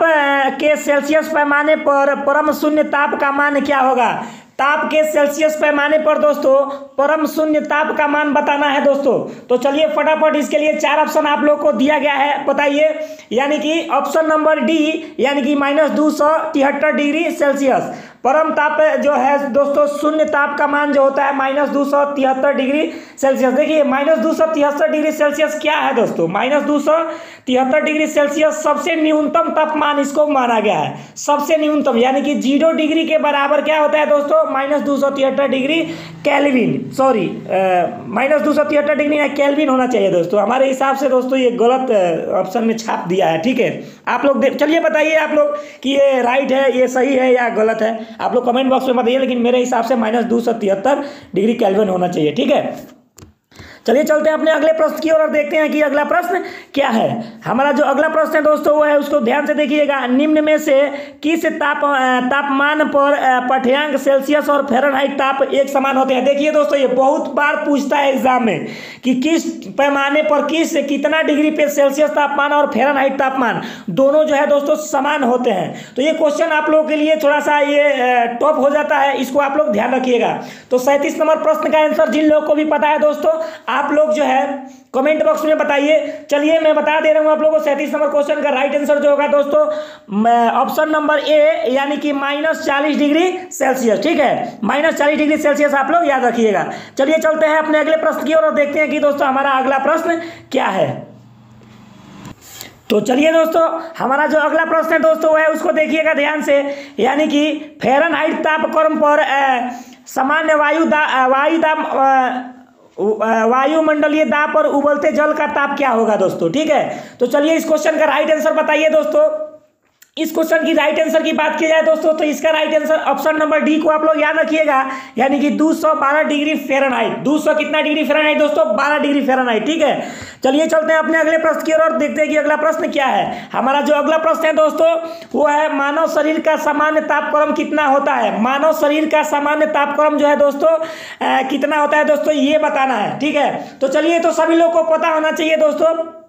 के सेल्सियस पैमाने पर परम शून्य ताप का मान क्या होगा? ताप के सेल्सियस पैमाने पर दोस्तों परम शून्य ताप का मान बताना है दोस्तों। तो चलिए फटाफट इसके लिए 4 ऑप्शन आप लोग को दिया गया है, बताइए। यानी कि ऑप्शन नंबर डी, यानी कि -273 डिग्री सेल्सियस। परम ताप जो है दोस्तों शून्य ताप का मान जो होता है -273 डिग्री सेल्सियस। देखिए -273 डिग्री सेल्सियस क्या है दोस्तों? -273 डिग्री सेल्सियस सबसे न्यूनतम तापमान इसको माना गया है, सबसे न्यूनतम, यानी कि 0 डिग्री के बराबर क्या होता है दोस्तों? -273 degree kelvin, sorry -273 degree kelvin होना चाहिए दोस्तों। हमारे हिसाब से दोस्तों ये गलत ऑप्शन में छाप दिया है। ठीक है, आप लोग चलिए बताइए आप लोग कि ये राइट है, ये सही है या गलत है, आप लोग कमेंट बॉक्स में बताइए। लेकिन मेरे हिसाब से -273 डिग्री केल्विन होना चाहिए। ठीक है, चलिए चलते हैं अपने अगले प्रश्न की ओर और देखते हैं कि अगला प्रश्न क्या है। हमारा जो अगला प्रश्न है दोस्तों वो है, उसको ध्यान से देखिएगा, निम्न में से किस तापमान पर पाठ्यांक सेल्सियस और फ़ारेनहाइट ताप एक समान होते हैं? देखिए दोस्तों ये बहुत बार पूछता है एग्जाम में कि किस पैमाने पर कितना डिग्री पे सेल्सियस तापमान और फ़ारेनहाइट तापमान दोनों जो है दोस्तों समान होते हैं। तो ये क्वेश्चन आप लोगों के लिए थोड़ा सा ये टफ हो जाता है, इसको आप लोग ध्यान रखिएगा। तो 37 नंबर प्रश्न का आंसर जिन लोगों को भी पता है दोस्तों, आप लोग जो है कमेंट बॉक्स में बताइए। चलिए मैं बता दे रहा हूं आप लोगों को 37 नंबर क्वेश्चन का राइट आंसर जो होगा दोस्तों ऑप्शन नंबर ए, यानी कि -40 डिग्री सेल्सियस। ठीक है, -40 डिग्री सेल्सियस आप लोग याद रखिएगा। चलिए चलते हैं अपने अगले प्रश्न की ओर और देखते हैं कि दोस्तों हमारा अगला प्रश्न क्या है। तो चलिए दोस्तों हमारा जो अगला प्रश्न है दोस्तों वो है, उसको देखिएगा ध्यान से, यानी कि फ़ारेनहाइट तापक्रम पर सामान्य वायुमंडलीय दाब पर उबलते जल का ताप क्या होगा दोस्तों? ठीक है, तो चलिए इस क्वेश्चन का राइट आंसर बताइए दोस्तों। इस क्वेश्चन की राइट आंसर की बात की जाए दोस्तों, तो इसका right answer option number D को आप लोग याद रखिएगा, यानी कि 212 डिग्री फ़ारेनहाइट। 200 कितना डिग्री फ़ारेनहाइट दोस्तों? 12 डिग्री फ़ारेनहाइट। ठीक है, चलिए चलते हैं अपने अगले प्रश्न की ओर और देखते हैं कि अगला प्रश्न क्या है। हमारा जो अगला प्रश्न है दोस्तों वो है, मानव शरीर का सामान्य तापक्रम कितना होता है? मानव शरीर का सामान्य तापक्रम जो है दोस्तों कितना होता है दोस्तों, ये बताना है। ठीक है, तो चलिए तो सभी लोग को पता होना चाहिए दोस्तों।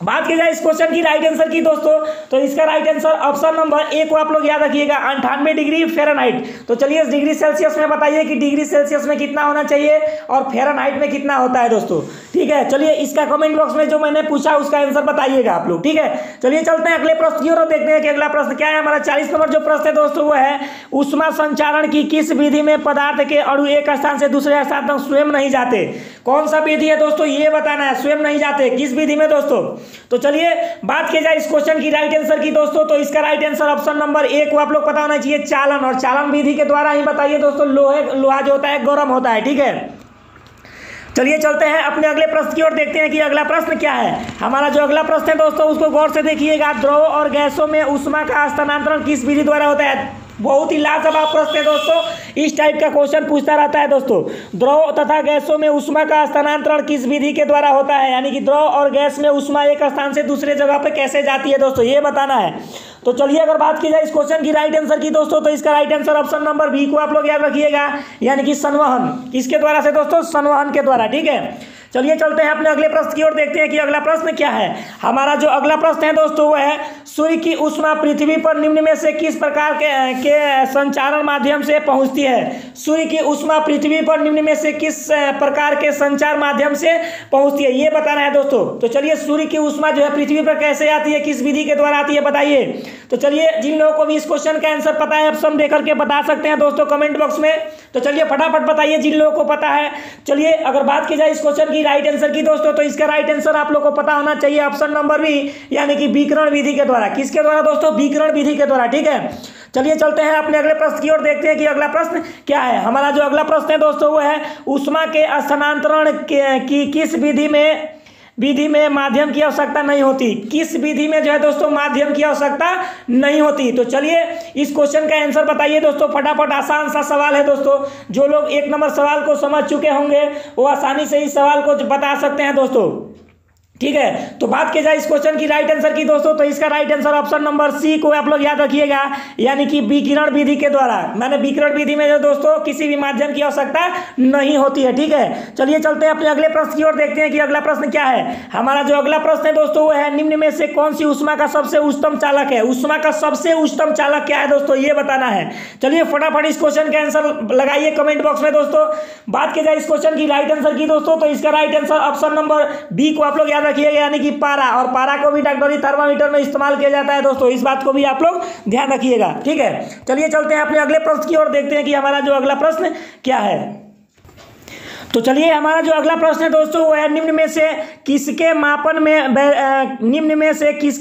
बात की जाए इस क्वेश्चन की राइट आंसर की दोस्तों, तो इसका राइट आंसर ऑप्शन नंबर ए को आप लोग याद रखिएगा, 98 डिग्री फ़ारेनहाइट। तो चलिए इस डिग्री सेल्सियस में बताइए कि डिग्री सेल्सियस में कितना होना चाहिए और फ़ारेनहाइट में कितना होता है दोस्तों। ठीक है, चलिए इसका कमेंट बॉक्स में जो मैंने पूछा उसका आंसर बताइएगा आप लोग। ठीक है, चलिए चलते हैं अगले प्रश्न की ओर और देखते हैं कि अगला प्रश्न क्या है। हमारा 40 नंबर जो प्रश्न है दोस्तों वो है, ऊष्मा संचारण की किस विधि में पदार्थ के अणु एक स्थान से दूसरे स्थान तक स्वयं नहीं जाते? कौन सा विधि है दोस्तों, ये बताना है। स्वयं नहीं जाते किस विधि में दोस्तों? तो चलिए बात की जाए इस क्वेश्चन की राइट आंसर की दोस्तों, तो इसका राइट आंसर ऑप्शन नंबर ए को आप लोग पता होना चाहिए, चालन। और चालन विधि के द्वारा ही बताइए दोस्तों लोहा जो होता है गर्म होता है, ठीक है। चलिए चलते हैं अपने अगले प्रश्न की ओर, देखते हैं कि अगला प्रश्न क्या है। हमारा जो अगला प्रश्न है दोस्तों उसको गौर से देखिएगा। द्रव और गैसों में ऊष्मा का स्थानांतरण किस विधि द्वारा होता है? बहुत ही लाजवाब प्रश्न है दोस्तों, इस टाइप का क्वेश्चन पूछता रहता है दोस्तों। द्रव तथा गैसों में ऊष्मा का स्थानांतरण किस विधि के द्वारा होता है? यानी कि द्रव और गैस में ऊष्मा एक स्थान से दूसरे जगह पे कैसे जाती है दोस्तों, ये बताना है। तो चलिए अगर बात की जाए इस क्वेश्चन की राइट आंसर की दोस्तों, तो इसका right answer option number B को आप लोग याद रखिएगा, यानी कि संवहन। किसके द्वारा से दोस्तों? संवहन के द्वारा, ठीक है। चलिए चलते हैं अपने अगले प्रश्न की ओर, देखते हैं कि अगला प्रश्न क्या है। हमारा जो अगला प्रश्न है दोस्तों वो है, सूर्य की ऊष्मा पृथ्वी पर निम्न में से किस प्रकार के संचारण माध्यम से पहुंचती है? सूर्य की ऊष्मा पृथ्वी पर निम्न में से किस प्रकार के संचार माध्यम से पहुंचती है, ये बताना है दोस्तों। तो चलिए सूर्य की ऊष्मा जो है पृथ्वी पर कैसे आती है, किस विधि के द्वारा आती है, बताइए। तो चलिए जिन लोगों को भी इस क्वेश्चन का आंसर पता है ऑप्शन देकर के बता सकते हैं दोस्तों कमेंट बॉक्स में। तो चलिए फटाफट बताइए जिन लोगों को पता है। चलिए अगर बात की जाए इस क्वेश्चन की राइट आंसर की दोस्तों, तो इसका राइट आंसर आप लोग को पता होना चाहिए ऑप्शन नंबर बी, यानी कि विकिरण विधि के द्वारा। किसके द्वारा दोस्तों? विकिरण विधि के द्वारा, ठीक है। चलिए चलते हैं अपने अगले प्रश्न की ओर, देखते हैं कि अगला प्रश्न क्या है। हमारा जो अगला प्रश्न है दोस्तों वो है, ऊष्मा के स्थानांतरण की किस विधि में माध्यम की आवश्यकता नहीं होती? किस विधि में जो है दोस्तों माध्यम की आवश्यकता नहीं होती? तो चलिए इस क्वेश्चन का आंसर बताइए दोस्तों फटाफट। आसान सा सवाल है दोस्तों, जो लोग 1 नंबर सवाल को समझ चुके होंगे वो आसानी से इस सवाल को बता सकते हैं दोस्तों, ठीक है। तो बात की जाए इस क्वेश्चन की राइट आंसर की दोस्तों, तो इसका right answer option number C को आप लोग याद रखिएगा, यानी कि विकिरण विधि के द्वारा। मैंने विकिरण विधि में जो दोस्तों किसी भी माध्यम की आवश्यकता नहीं होती है, ठीक है। चलिए चलते हैं अपने अगले प्रश्न की ओर, देखते हैं कि अगला प्रश्न क्या है। हमारा जो अगला प्रश्न है दोस्तों वो है, निम्न में से कौन सी ऊष्मा का सबसे उच्चतम चालक है? ऊष्मा का सबसे उच्चतम चालक क्या है दोस्तों, ये बताना है। चलिए फटाफट इस क्वेश्चन का आंसर लगाइए कमेंट बॉक्स में दोस्तों। बात की जाए इस क्वेश्चन की राइट आंसर की दोस्तों, तो इसका right answer option number B को आप लोग याद रखिएगा, यानी कि पारा। और पारा को भी डॉक्टरी थर्मामीटर में इस्तेमाल किया जाता है दोस्तों, इस बात को भी आप लोग ध्यान रखिएगा, ठीक है। चलिए चलते हैं अपने अगले प्रश्न की ओर, देखते हैं कि हमारा जो अगला प्रश्न क्या है। तो चलिए हमारा जो अगला प्रश्न है दोस्तों वो है, निम्न में से किसके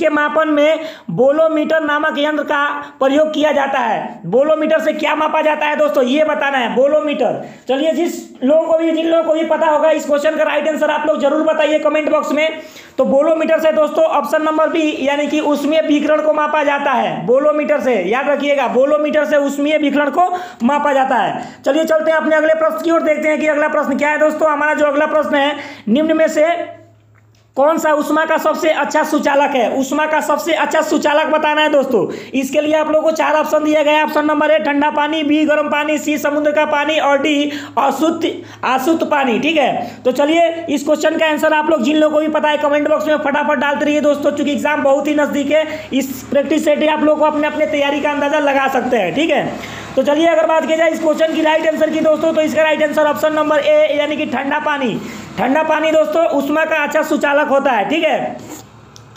मापन में बोलोमीटर नामक यंत्र का प्रयोग किया जाता है? बोलोमीटर से क्या मापा जाता है दोस्तों, ये बताना है। बोलोमीटर, चलिए जिन लोगों को भी पता होगा इस क्वेश्चन का राइट आंसर आप लोग जरूर बताइए कमेंट बॉक्स में। तो बोलोमीटर से दोस्तों ऑप्शन नंबर बी, यानी कि ऊष्मीय विकिरण को मापा जाता है। बोलोमीटर से याद रखिएगा, बोलोमीटर से ऊष्मीय विकिरण को मापा जाता है। चलिए चलते हैं अपने अगले प्रश्न की ओर, देखते हैं कि अगला प्रश्न क्या है दोस्तों। हमारा जो अगला प्रश्न है, निम्न में से कौन सा ऊष्मा का सबसे अच्छा सुचालक है? ऊष्मा का सबसे अच्छा सुचालक बताना है दोस्तों। इसके लिए आप लोगों को 4 ऑप्शन दिया गया है। ऑप्शन नंबर ए ठंडा पानी, बी गर्म पानी, सी समुद्र का पानी और डी अशुद्ध पानी, ठीक है। तो चलिए इस क्वेश्चन का आंसर आप लोग जिन लोगों को भी पता है कमेंट बॉक्स में फटाफट डालते रहिए दोस्तों, चूंकि एग्जाम बहुत ही नजदीक है। इस प्रैक्टिस से आप लोग को अपने अपने तैयारी का अंदाजा लगा सकते हैं, ठीक है। तो चलिए अगर बात की जाए इस क्वेश्चन की राइट आंसर की दोस्तों, तो इसका राइट आंसर ऑप्शन नंबर ए, यानी कि ठंडा पानी। ठंडा पानी दोस्तों ऊष्मा का अच्छा सुचालक होता है, ठीक है।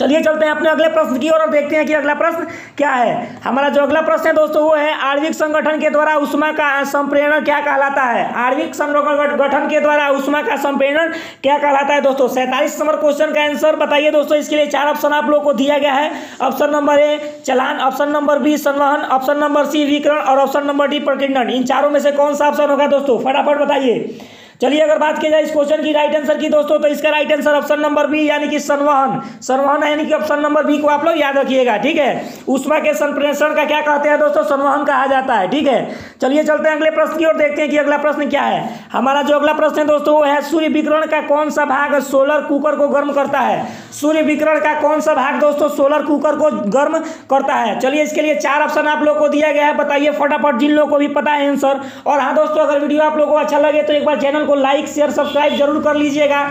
चलिए चलते हैं अपने अगले प्रश्न की ओर और देखते हैं कि अगला प्रश्न क्या है। हमारा जो अगला प्रश्न है दोस्तों वो है, आणविक संगठन के द्वारा ऊष्मा का संप्रेषण क्या कहलाता है? आणविक संगठन के द्वारा ऊष्मा का संप्रेषण क्या कहलाता है दोस्तों? 47 नंबर क्वेश्चन का आंसर बताइए दोस्तों। इसके लिए 4 ऑप्शन आप लोगों को दिया गया है। ऑप्शन नंबर ए चलान, ऑप्शन नंबर बी संवहन, ऑप्शन नंबर सी विकिरण और ऑप्शन नंबर डी प्रकीर्णन। इन चारों में से कौन सा ऑप्शन होगा दोस्तों, फटाफट बताइए। चलिए अगर बात की जाए इस क्वेश्चन की राइट आंसर की दोस्तों, तो इसका right answer option number B, यानी कि संवहन। संवहन यानी कि ऑप्शन नंबर बी को आप लोग याद रखिएगा, ठीक है। ऊष्मा के संप्रेषण का क्या कहते हैं दोस्तों? संवहन कहा जाता है, ठीक है। चलिए चलते हैं अगले प्रश्न की ओर, देखते हैं कि अगला प्रश्न क्या है। हमारा जो अगला प्रश्न है दोस्तों वो है, सूर्य विकिरण का कौन सा भाग सोलर कुकर को गर्म करता है? सूर्य विकिरण का कौन सा भाग दोस्तों सोलर कुकर को गर्म करता है? चलिए इसके लिए 4 ऑप्शन आप लोग को दिया गया है, बताइए फटाफट जिन लोगों को भी पता है आंसर। और हाँ दोस्तों, अगर वीडियो आप लोगों को अच्छा लगे तो एक बार चैनल को लाइक शेयर सब्सक्राइब जरूर कर लीजिएगा,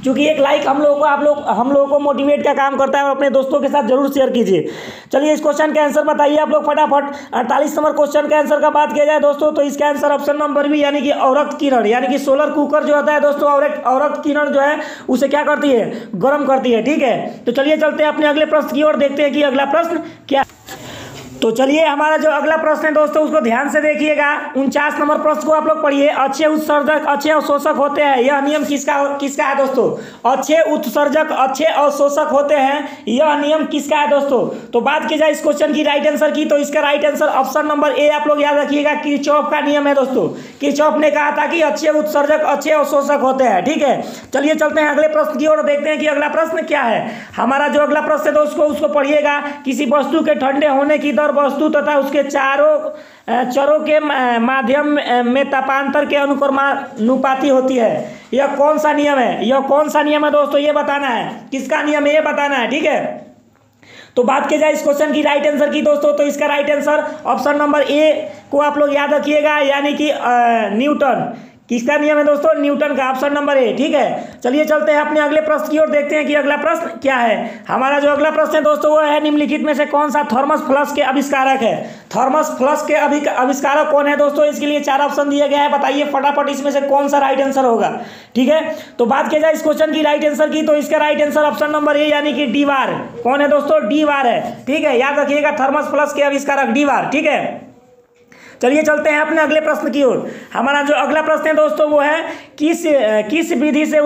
क्योंकि एक लाइक हम लोगों को मोटिवेट का काम करता है। और अपने दोस्तों के साथ जरूर शेयर कीजिए। चलिए इस क्वेश्चन का आंसर बताइए आप लोग फटाफट। 48 नंबर क्वेश्चन का आंसर का बात किया जाए दोस्तों, तो इसका आंसर ऑप्शन नंबर बी, यानी कि अवरक्त किरण। यानी कि सोलर कुकर जो होता है दोस्तों, अवरक्त किरण जो है उसे क्या करती है? गर्म करती है, ठीक है। तो चलिए चलते हैं अपने अगले प्रश्न की ओर, देखते हैं कि अगला प्रश्न क्या। तो चलिए हमारा जो अगला प्रश्न है दोस्तों उसको ध्यान से देखिएगा। 49 नंबर प्रश्न को आप लोग पढ़िए। अच्छे उत्सर्जक अच्छे अवशोषक होते हैं, यह नियम किसका है दोस्तों? अच्छे उत्सर्जक अच्छे अवशोषक होते हैं, यह नियम किसका है दोस्तों? तो बात की जाए इस क्वेश्चन की राइट आंसर की, तो इसका राइट आंसर ऑप्शन नंबर ए आप लोग याद रखिएगा, किरचॉफ का नियम है दोस्तों। किरचॉफ ने कहा था कि अच्छे उत्सर्जक अच्छे अवशोषक होते हैं। ठीक है, चलिए चलते हैं अगले प्रश्न की ओर, देखते हैं कि अगला प्रश्न क्या है। हमारा जो अगला प्रश्न है दोस्तों उसको पढ़िएगा। किसी वस्तु के ठंडे होने की दर वस्तु तथा उसके चरों के माध्यम में तापांतर के अनुपाती होती है। यह कौन सा नियम है? यह कौन सा नियम है दोस्तों, ये बताना है। किसका नियम है ये बताना है। ठीक है, तो बात की जाए इस क्वेश्चन की राइट आंसर की दोस्तों, तो इसका राइट आंसर ऑप्शन नंबर ए को आप लोग याद रखिएगा, यानी कि न्यूटन। किसका नियम है दोस्तों? न्यूटन का, ऑप्शन नंबर ए। ठीक है, चलिए चलते हैं अपने अगले प्रश्न की ओर, देखते हैं कि अगला प्रश्न क्या है। हमारा जो अगला प्रश्न है दोस्तों वो है, निम्नलिखित में से कौन सा थर्मस फ्लश के आविष्कारक है? थर्मस फ्लश के आविष्कारक कौन है दोस्तों? इसके लिए 4 ऑप्शन दिए गए हैं, बताइए फटाफट इसमें से कौन सा राइट आंसर होगा। ठीक है, तो बात की जाए इस क्वेश्चन की राइट आंसर की, तो इसका राइट आंसर ऑप्शन नंबर ए यानी कि डी बार। कौन है दोस्तों? डी बार है। ठीक है, याद रखिएगा थर्मस फ्लश के आविष्कारक डी बार। ठीक है, चलिए चलते हैं अपने अगले प्रश्न की ओर। हमारा जो अगला प्रश्न है दोस्तों वो है, किस विधि से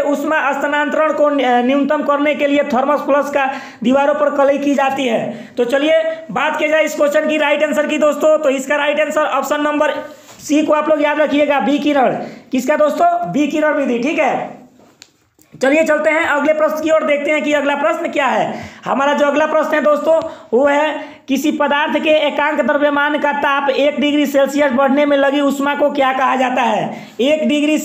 ऊष्मा स्थानांतरण को न्यूनतम करने के लिए थर्मस फ्लश का दीवारों पर कलई की जाती है? तो चलिए बात की जाए इस क्वेश्चन की राइट आंसर की दोस्तों, तो इसका right answer option number C को आप लोग याद रखिएगा, विकिरण। किसका दोस्तों? विकिरण विधि। ठीक है, चलिए चलते हैं अगले प्रश्न की ओर, देखते हैं कि अगला प्रश्न क्या है। हमारा जो अगला प्रश्न है दोस्तों वो है, किसी पदार्थ के एकांक द्रव्यमान का ताप 1 डिग्री सेल्सियस बढ़ने में लगी ऊष्मा को क्या कहा जाता है? 1 डिग्री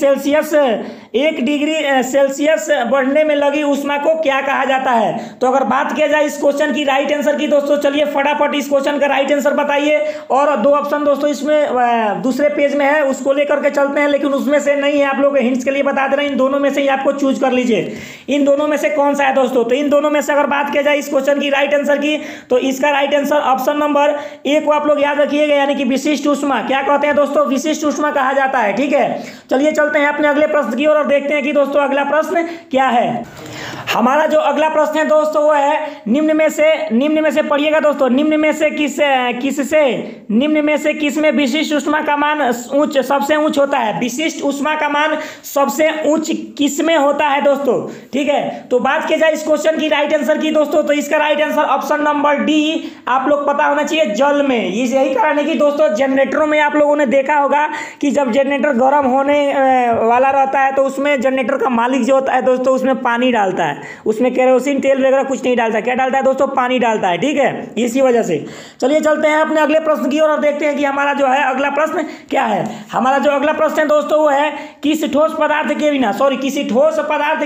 सेल्सियस बढ़ने में लगी ऊष्मा को क्या कहा जाता है? तो अगर बात किया जाए इस क्वेश्चन की राइट आंसर की दोस्तों, चलिए फटाफट इस क्वेश्चन का राइट आंसर बताइए। और 2 ऑप्शन दोस्तों इसमें दूसरे पेज में है, उसको लेकर के चलते हैं, लेकिन उसमें से नहीं है, आप लोग हिंट्स के लिए बता दे रहे हैं। इन दोनों में से ही आपको चूज कर लीजिए, इन दोनों में से कौन सा है दोस्तों। तो इन दोनों में से अगर बात किया जाए इस क्वेश्चन की राइट आंसर की, तो इसका राइट आंसर ऑप्शन नंबर ए को आप लोग याद रखिएगा, यानी कि विशिष्ट ऊष्मा। क्या कहते हैं दोस्तों? विशिष्ट ऊष्मा कहा जाता है। ठीक है, चलिए चलते हैं अपने अगले प्रश्न की ओर और देखते हैं कि दोस्तों अगला प्रश्न क्या है। हमारा जो अगला प्रश्न है दोस्तों वो है, निम्न में से पढ़िएगा दोस्तों, निम्न में से किस में विशिष्ट ऊष्मा का मान सबसे ऊंच होता है? विशिष्ट ऊष्मा का मान सबसे ऊंच किस में होता है दोस्तों? ठीक है, तो बात की जाए इस क्वेश्चन की राइट आंसर की दोस्तों, तो इसका right answer option number D आप लोग पता होना चाहिए, जल में। यही कारण है कि दोस्तों जनरेटरों में आप लोगों ने देखा होगा कि जब जनरेटर गर्म होने वाला रहता है तो उसमें जनरेटर का मालिक जो होता है दोस्तों उसमें पानी डालता है, उसमें केरोसिन तेल वगैरह कुछ नहीं डालता। क्या डालता है दोस्तों? पानी डालता है। ठीक है, इसी वजह से। चलिए चलते हैं अपने अगले प्रश्न की ओर और देखते हैं कि हमारा जो है अगला प्रश्न क्या है। हमारा जो अगला प्रश्न है दोस्तों वो है, किसी ठोस पदार्थ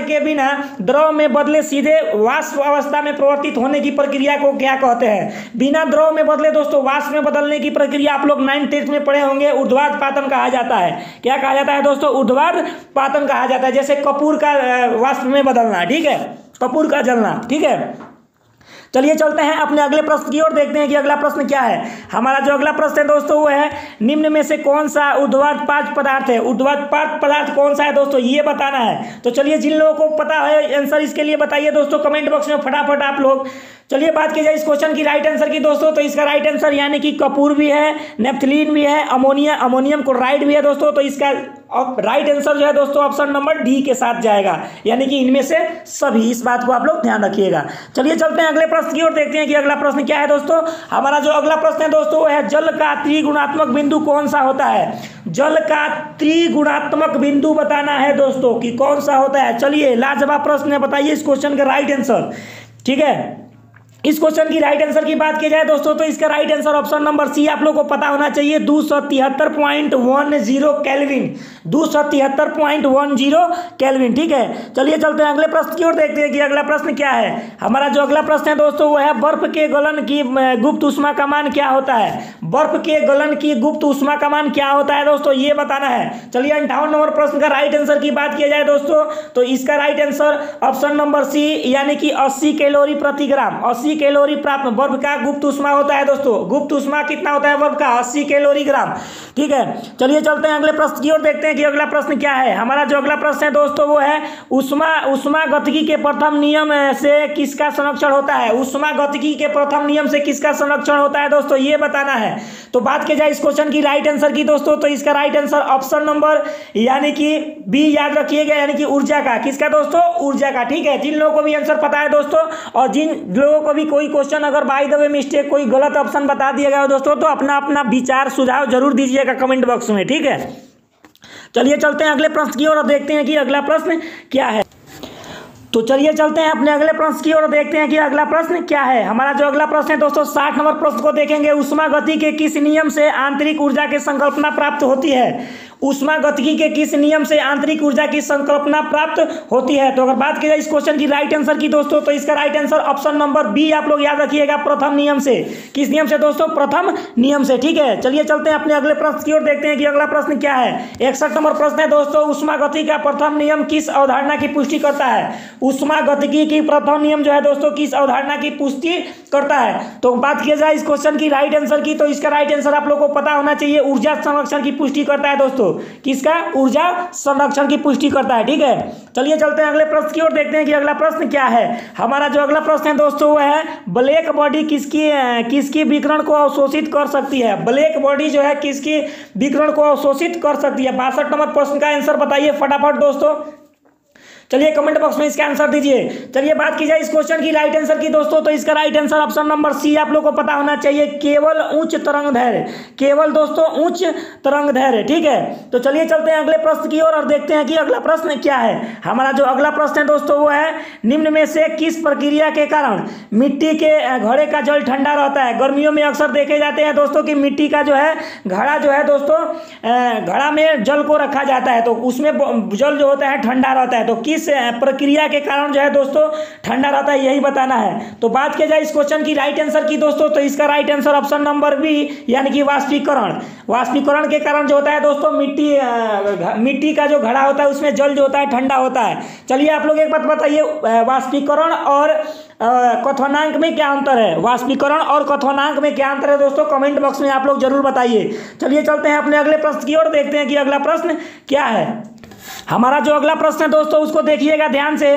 के बिना द्रव में बदले सीधे वाष्प अवस्था में परिवर्तित होने की प्रक्रिया को क्या कहते हैं? बिना द्रव में बदले दोस्तों वाष्प में बदलने की प्रक्रिया आप लोग 9th 10th में पढ़े होंगे, ऊर्ध्वाधर पातन कहा जाता है। क्या कहा जाता है दोस्तों? ऊर्ध्वाधर पातन कहा जाता है। जैसे कपूर का वाष्प में बदलना, ठीक है, कपूर का जलना। ठीक है, चलिए चलते हैं अपने अगले प्रश्न की ओर, देखते हैं कि अगला प्रश्न क्या है। हमारा जो अगला प्रश्न है दोस्तों वो है, निम्न में से कौन सा ऊर्ध्वाधर पदार्थ है? ऊर्ध्वाधर पदार्थ कौन सा है दोस्तों, ये बताना है। तो चलिए जिन लोगों को पता है आंसर इसके लिए बताइए दोस्तों कमेंट बॉक्स में फटाफट आप लोग। चलिए बात की जाए इस क्वेश्चन की राइट आंसर की दोस्तों, तो इसका राइट आंसर यानी कि कपूर भी है, नेफ्थलीन भी है, अमोनियम क्लोराइड भी है दोस्तों। तो इसका राइट आंसर जो है दोस्तों ऑप्शन नंबर डी के साथ जाएगा, यानी कि इनमें से सभी। इस बात को आप लोग ध्यान रखिएगा। चलिए चलते हैं अगले प्रश्न की ओर, देखते हैं कि अगला प्रश्न क्या है दोस्तों। हमारा जो अगला प्रश्न है दोस्तों वो है, जल का त्रिगुणात्मक बिंदु कौन सा होता है? जल का त्रिगुणात्मक बिंदु बताना है दोस्तों कि कौन सा होता है। चलिए लाजवाब प्रश्न है, बताइए इस क्वेश्चन का राइट आंसर। ठीक है, इस क्वेश्चन की राइट आंसर की बात की जाए दोस्तों, तो इसका right answer option number C आप लोगों को पता होना चाहिए, 273.10 केल्विन। 273.10 केल्विन। ठीक है, चलिए चलते हैं अगले प्रश्न की ओर, देखते हैं कि अगला प्रश्न क्या है। हमारा जो अगला प्रश्न है दोस्तों वो है, बर्फ के गलन की गुप्त ऊष्मा का मान क्या होता है? बर्फ के गलन की गुप्त ऊष्मा का मान क्या होता है दोस्तों, ये बताना है। चलिए 58 नंबर प्रश्न का राइट आंसर की बात किया जाए दोस्तों, तो इसका right answer option number C यानी कि 80 कैलोरी प्रति ग्राम। 80 80 कैलोरी प्राप्त। बर्फ का गुप्त ऊष्मा होता है दोस्तों, गुप्त ऊष्मा कितना होता है बर्फ का? 80 कैलोरी ग्राम। ठीक है, चलिए चलते हैं अगले प्रश्न की ओर, देखते हैं कि अगला प्रश्न क्या है। हमारा जो अगला प्रश्न है दोस्तों वो है ऊष्मागतिकी के प्रथम नियम से किसका संरक्षण होता है? ऊष्मागतिकी के प्रथम नियम से किसका संरक्षण होता है दोस्तों, ये बताना है। तो बात की जाए इस क्वेश्चन की राइट आंसर की दोस्तों, तो इसका राइट आंसर ऑप्शन नंबर यानी कि बी याद रखिएगा, यानी कि ऊर्जा का। किसका दोस्तों? ऊर्जा का। ठीक है, जिन लोगों को भी आंसर पता है दोस्तों, और जिन लोगों को भी कोई क्वेश्चन अगर बाय द वे मिस्टेक कोई गलत ऑप्शन बता दिया गया दोस्तों, तो अपना अपना विचार सुझाव जरूर दीजिएगा कमेंट बॉक्स में। ठीक है, चलिए चलते हैं अगले प्रश्न की ओर और देखते हैं कि अगला प्रश्न क्या है। तो चलिए चलते हैं अपने अगले प्रश्न की ओर, देखते हैं कि अगला प्रश्न क्या है। हमारा जो अगला प्रश्न है दोस्तों 60 नंबर प्रश्न को देखेंगे। ऊष्मागतिकी के किस नियम से आंतरिक ऊर्जा की संकल्पना प्राप्त होती है? ऊष्मागतिकी के किस नियम से आंतरिक ऊर्जा की संकल्पना प्राप्त होती है? तो अगर बात की जाए इस क्वेश्चन की राइट आंसर की दोस्तों, तो इसका right answer option number B आप लोग याद रखिएगा, प्रथम नियम से। किस नियम से दोस्तों? प्रथम नियम से। ठीक है, चलिए चलते हैं अपने अगले प्रश्न की ओर, देखते हैं कि अगला प्रश्न क्या है। 61 नंबर प्रश्न है दोस्तों, ऊष्मागतिकी का प्रथम नियम किस अवधारणा की पुष्टि करता है? ऊष्मागतिकी की प्रथम नियम जो है दोस्तों किस अवधारणा की पुष्टि करता है? तो बात की जाए इस क्वेश्चन की राइट आंसर की, तो इसका राइट आंसर आप लोग को पता होना चाहिए, ऊर्जा संरक्षण की पुष्टि करता है दोस्तों। किसका? ऊर्जा संरक्षण की पुष्टि करता है। ठीक है, चलिए चलते हैं अगले प्रश्न की ओर, देखते हैं कि अगला प्रश्न क्या है। हमारा जो अगला प्रश्न है दोस्तों वो है ब्लैक बॉडी किसकी विकिरण को अवशोषित कर सकती है? ब्लैक बॉडी जो है किसकी विकिरण को अवशोषित कर सकती है? 62 नंबर प्रश्न का आंसर बताइए फटाफट दोस्तों, चलिए कमेंट बॉक्स में इसका आंसर दीजिए। चलिए बात की जाए इस क्वेश्चन की राइट आंसर की दोस्तों, तो इसका right answer option number C आप लोग को पता होना चाहिए, केवल उच्च तरंग दैर्घ्य। केवल दोस्तों उच्च तरंग दैर्घ्य। ठीक है, तो चलिए चलते हैं अगले प्रश्न की ओर और देखते हैं कि अगला प्रश्न क्या है। हमारा जो अगला प्रश्न है दोस्तों वो है निम्न में से किस प्रक्रिया के कारण मिट्टी के घड़े का जल ठंडा रहता है? गर्मियों में अक्सर देखे जाते हैं दोस्तों कि मिट्टी का जो है घड़ा जो है दोस्तों, घड़ा में जल को रखा जाता है, तो उसमें जल जो होता है ठंडा रहता है। तो किस प्रक्रिया के कारण जो है दोस्तों ठंडा रहता है, यही बताना है। तो बात की जाए इस क्वेश्चन की राइट आंसर की दोस्तों, तो इसका right answer option number B यानी कि वाष्पीकरण। वाष्पीकरण के कारण जो होता है दोस्तों मिट्टी का जो घड़ा होता है उसमें जल जो होता है ठंडा होता है। चलिए आप लोग एक बात बताइए, वाष्पीकरण और क्वथनांक में क्या अंतर है? वाष्पीकरण और क्वथनांक में क्या अंतर है दोस्तों, कमेंट बॉक्स में आप लोग जरूर बताइए। चलिए चलते हैं अपने अगले प्रश्न की ओर, देखते हैं कि अगला प्रश्न क्या है। हमारा जो अगला प्रश्न है दोस्तों उसको देखिएगा ध्यान से।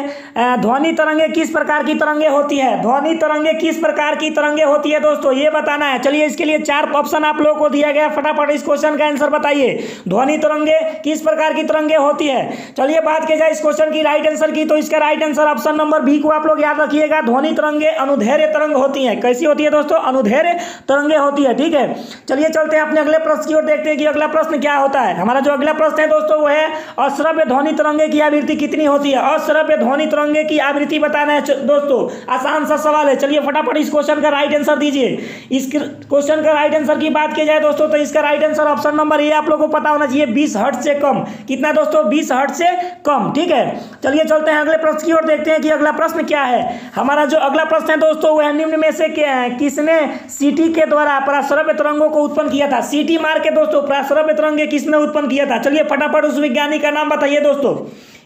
ध्वनि तरंगे किस प्रकार की तरंगे होती है? ध्वनि तरंगे किस प्रकार की तरंगे होती है दोस्तों, ये बताना है। चलिए इसके लिए 4 ऑप्शन आप लोगों को दिया गया, फटाफट इस क्वेश्चन का आंसर बताइए। ध्वनि तरंगे किस प्रकार की तरंगे होती है? चलिए बात की जाए इस क्वेश्चन की राइट आंसर की, तो इसका right answer option number B को आप लोग याद रखिएगा, ध्वनि तरंगे अनुदैर्घ्य तरंग होती है। कैसी होती है दोस्तों? अनुदैर्घ्य तरंगे होती है। ठीक है, चलिए चलते हैं अपने अगले प्रश्न की ओर, देखते हैं कि अगला प्रश्न क्या होता है। हमारा जो अगला प्रश्न है दोस्तों वो है अश्रव्य ध्वनि तरंगे की आवृत्ति कितनी होती है? अश्रव्य ध्वनि तरंगे की आवृत्ति बताना है दोस्तों, आसान सा सवाल है। चलिए फटाफट इस क्वेश्चन का राइट आंसर दीजिए। इस क्वेश्चन का राइट आंसर की बात की जाए दोस्तों, तो इसका राइट आंसर ऑप्शन नंबर ए आप लोगों को पता होना चाहिए, 20 हर्ट्ज से कम। कितना दोस्तों? 20 हर्ट्ज से कम। ठीक है, चलिए चलते हैं अगले प्रश्न की ओर, देखते हैं कि अगला प्रश्न क्या है। हमारा जो अगला प्रश्न है दोस्तों वह निम्न में से किसने सीटी के द्वारा पराश्रव्य तरंगों को उत्पन्न किया था? सीटी मार के दोस्तों पराश्रव्य तरंगे किसने उत्पन्न किया था? चलिए फटाफट उस वैज्ञानिक का नाम बताइए दोस्तों।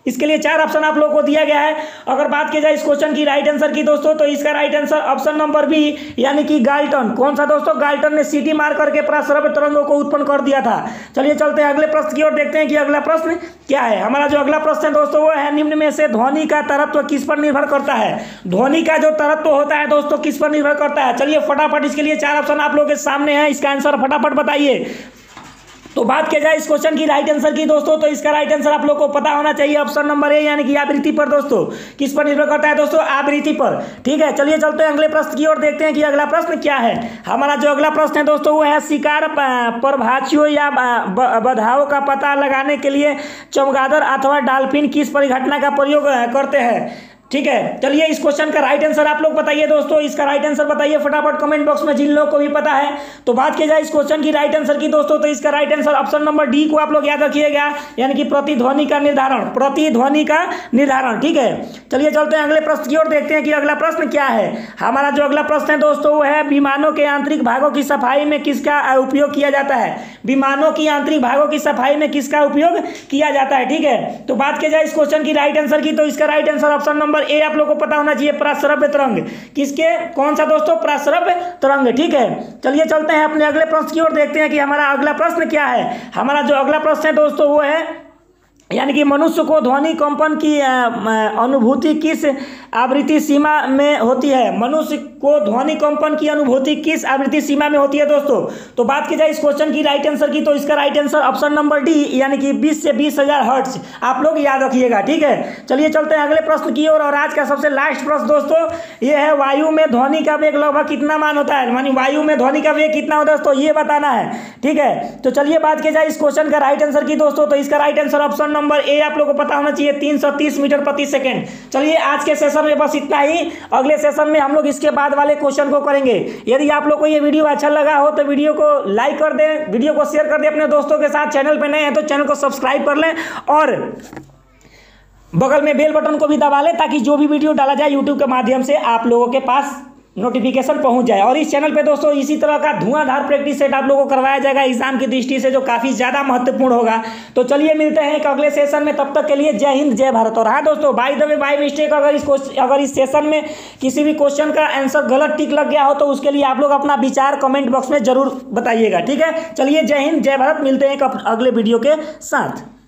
इसके लिए 4 ऑप्शन आप लोगों को दिया गया है। अगर बात की जाए इस क्वेश्चन की राइट आंसर की दोस्तों, तो इसका right answer option number B यानी कि गाल्टन। कौन सा दोस्तों? गाल्टन ने सीटी मार करके पराश्रव्य तरंगों को उत्पन्न कर दिया था। चलिए चलते हैं अगले प्रश्न की ओर, देखते हैं कि अगला प्रश्न क्या है। हमारा जो अगला प्रश्न है दोस्तों वो है निम्न में से ध्वनि का तरत्व किस पर निर्भर करता है? ध्वनि का जो तरत्व होता है दोस्तों किस पर निर्भर करता है? चलिए फटाफट इसके लिए 4 ऑप्शन आप लोगों के सामने है, इसका आंसर फटाफट बताइए। तो बात की जाए इस क्वेश्चन की राइट आंसर की दोस्तों, तो इसका राइट आंसर आप लोग को पता होना चाहिए, ऑप्शन नंबर ए यानी कि आवृत्ति पर दोस्तों। किस पर निर्भर करता है दोस्तों? आवृत्ति पर। ठीक है, चलिए चलते हैं अगले प्रश्न की ओर, देखते हैं कि अगला प्रश्न क्या है। हमारा जो अगला प्रश्न है दोस्तों वो है शिकार परभाषियों या बाधाओं का पता लगाने के लिए चमगादड़ अथवा डॉल्फिन किस परिघटना का प्रयोग करते हैं? ठीक है, चलिए इस क्वेश्चन का राइट आंसर आप लोग बताइए दोस्तों, इसका राइट आंसर बताइए फटाफट कमेंट बॉक्स में, जिन लोगों को भी पता है। तो बात की जाए इस क्वेश्चन की राइट आंसर की दोस्तों, तो इसका right answer option number D को आप लोग याद रखिएगा, यानी कि प्रतिध्वनि का निर्धारण। प्रतिध्वनि का निर्धारण। ठीक है, चलिए चलते हैं अगले प्रश्न की ओर, देखते हैं कि अगला प्रश्न क्या है। हमारा जो अगला प्रश्न है दोस्तों वो है विमानों के आंतरिक भागों की सफाई में किसका उपयोग किया जाता है? विमानों की आंतरिक भागों की सफाई में किसका उपयोग किया जाता है? ठीक है, तो बात की जाए इस क्वेश्चन की राइट आंसर की, तो इसका right answer option number number A आप लोगों को पता होना चाहिए, प्रस्रव्य तरंग। किसके, कौन सा दोस्तों, प्रस्रव्य तरंग। ठीक है, चलिए चलते हैं अपने अगले प्रश्न की ओर, देखते हैं कि हमारा अगला प्रश्न क्या है। हमारा जो अगला प्रश्न है दोस्तों वो है, यानी कि मनुष्य को ध्वनि कंपन की अनुभूति किस आवृत्ति सीमा में होती है। मनुष्य को ध्वनि कंपन की अनुभूति किस आवृत्ति सीमा में होती है दोस्तों। तो बात की जाए इस क्वेश्चन की राइट आंसर की, तो इसका right answer option number D, यानी कि 20 से 20,000 हर्ट्ज। आप लोग याद रखिएगा। ठीक है, चलिए चलते हैं अगले प्रश्न की ओर। और आज का सबसे लास्ट प्रश्न दोस्तों ये है, वायु में ध्वनि का वेग लगभग कितना मान होता है, यानी वायु में ध्वनि का वेग कितना होता है दोस्तों, ये बताना है। ठीक है, तो चलिए बात की जाए इस क्वेश्चन का राइट आंसर की दोस्तों, तो इसका राइट आंसर ऑप्शन नंबर ए आप लोगों को पता होना चाहिए, 330 मीटर प्रति सेकंड। चलिए आज के सेशन में बस इतना ही, अगले सेशन में हम लोग इसके बाद वाले क्वेश्चन को करेंगे। यदि आप लोग को ये वीडियो अच्छा लगा हो तो वीडियो को लाइक कर दें, वीडियो को शेयर कर दें अपने दोस्तों के साथ। चैनल पे नए हैं तो चैनल को सब्सक्राइब कर लें और बगल में बेल बटन को भी दबा लें, ताकि जो भी वीडियो डाला जाए यूट्यूब के माध्यम से आप लोगों के पास नोटिफिकेशन पहुंच जाए। और इस चैनल पे दोस्तों इसी तरह का धुआंधार प्रैक्टिस सेट आप लोगों को करवाया जाएगा एग्जाम की दृष्टि से, जो काफ़ी ज़्यादा महत्वपूर्ण होगा। तो चलिए मिलते हैं एक अगले सेशन में, तब तक के लिए जय हिंद जय भारत। और हाँ दोस्तों, by the way by mistake अगर इस सेशन में किसी भी क्वेश्चन का आंसर गलत टिक लग गया हो तो उसके लिए आप लोग अपना विचार कमेंट बॉक्स में जरूर बताइएगा। ठीक है, चलिए जय हिंद जय भारत, मिलते हैं एक अगले वीडियो के साथ।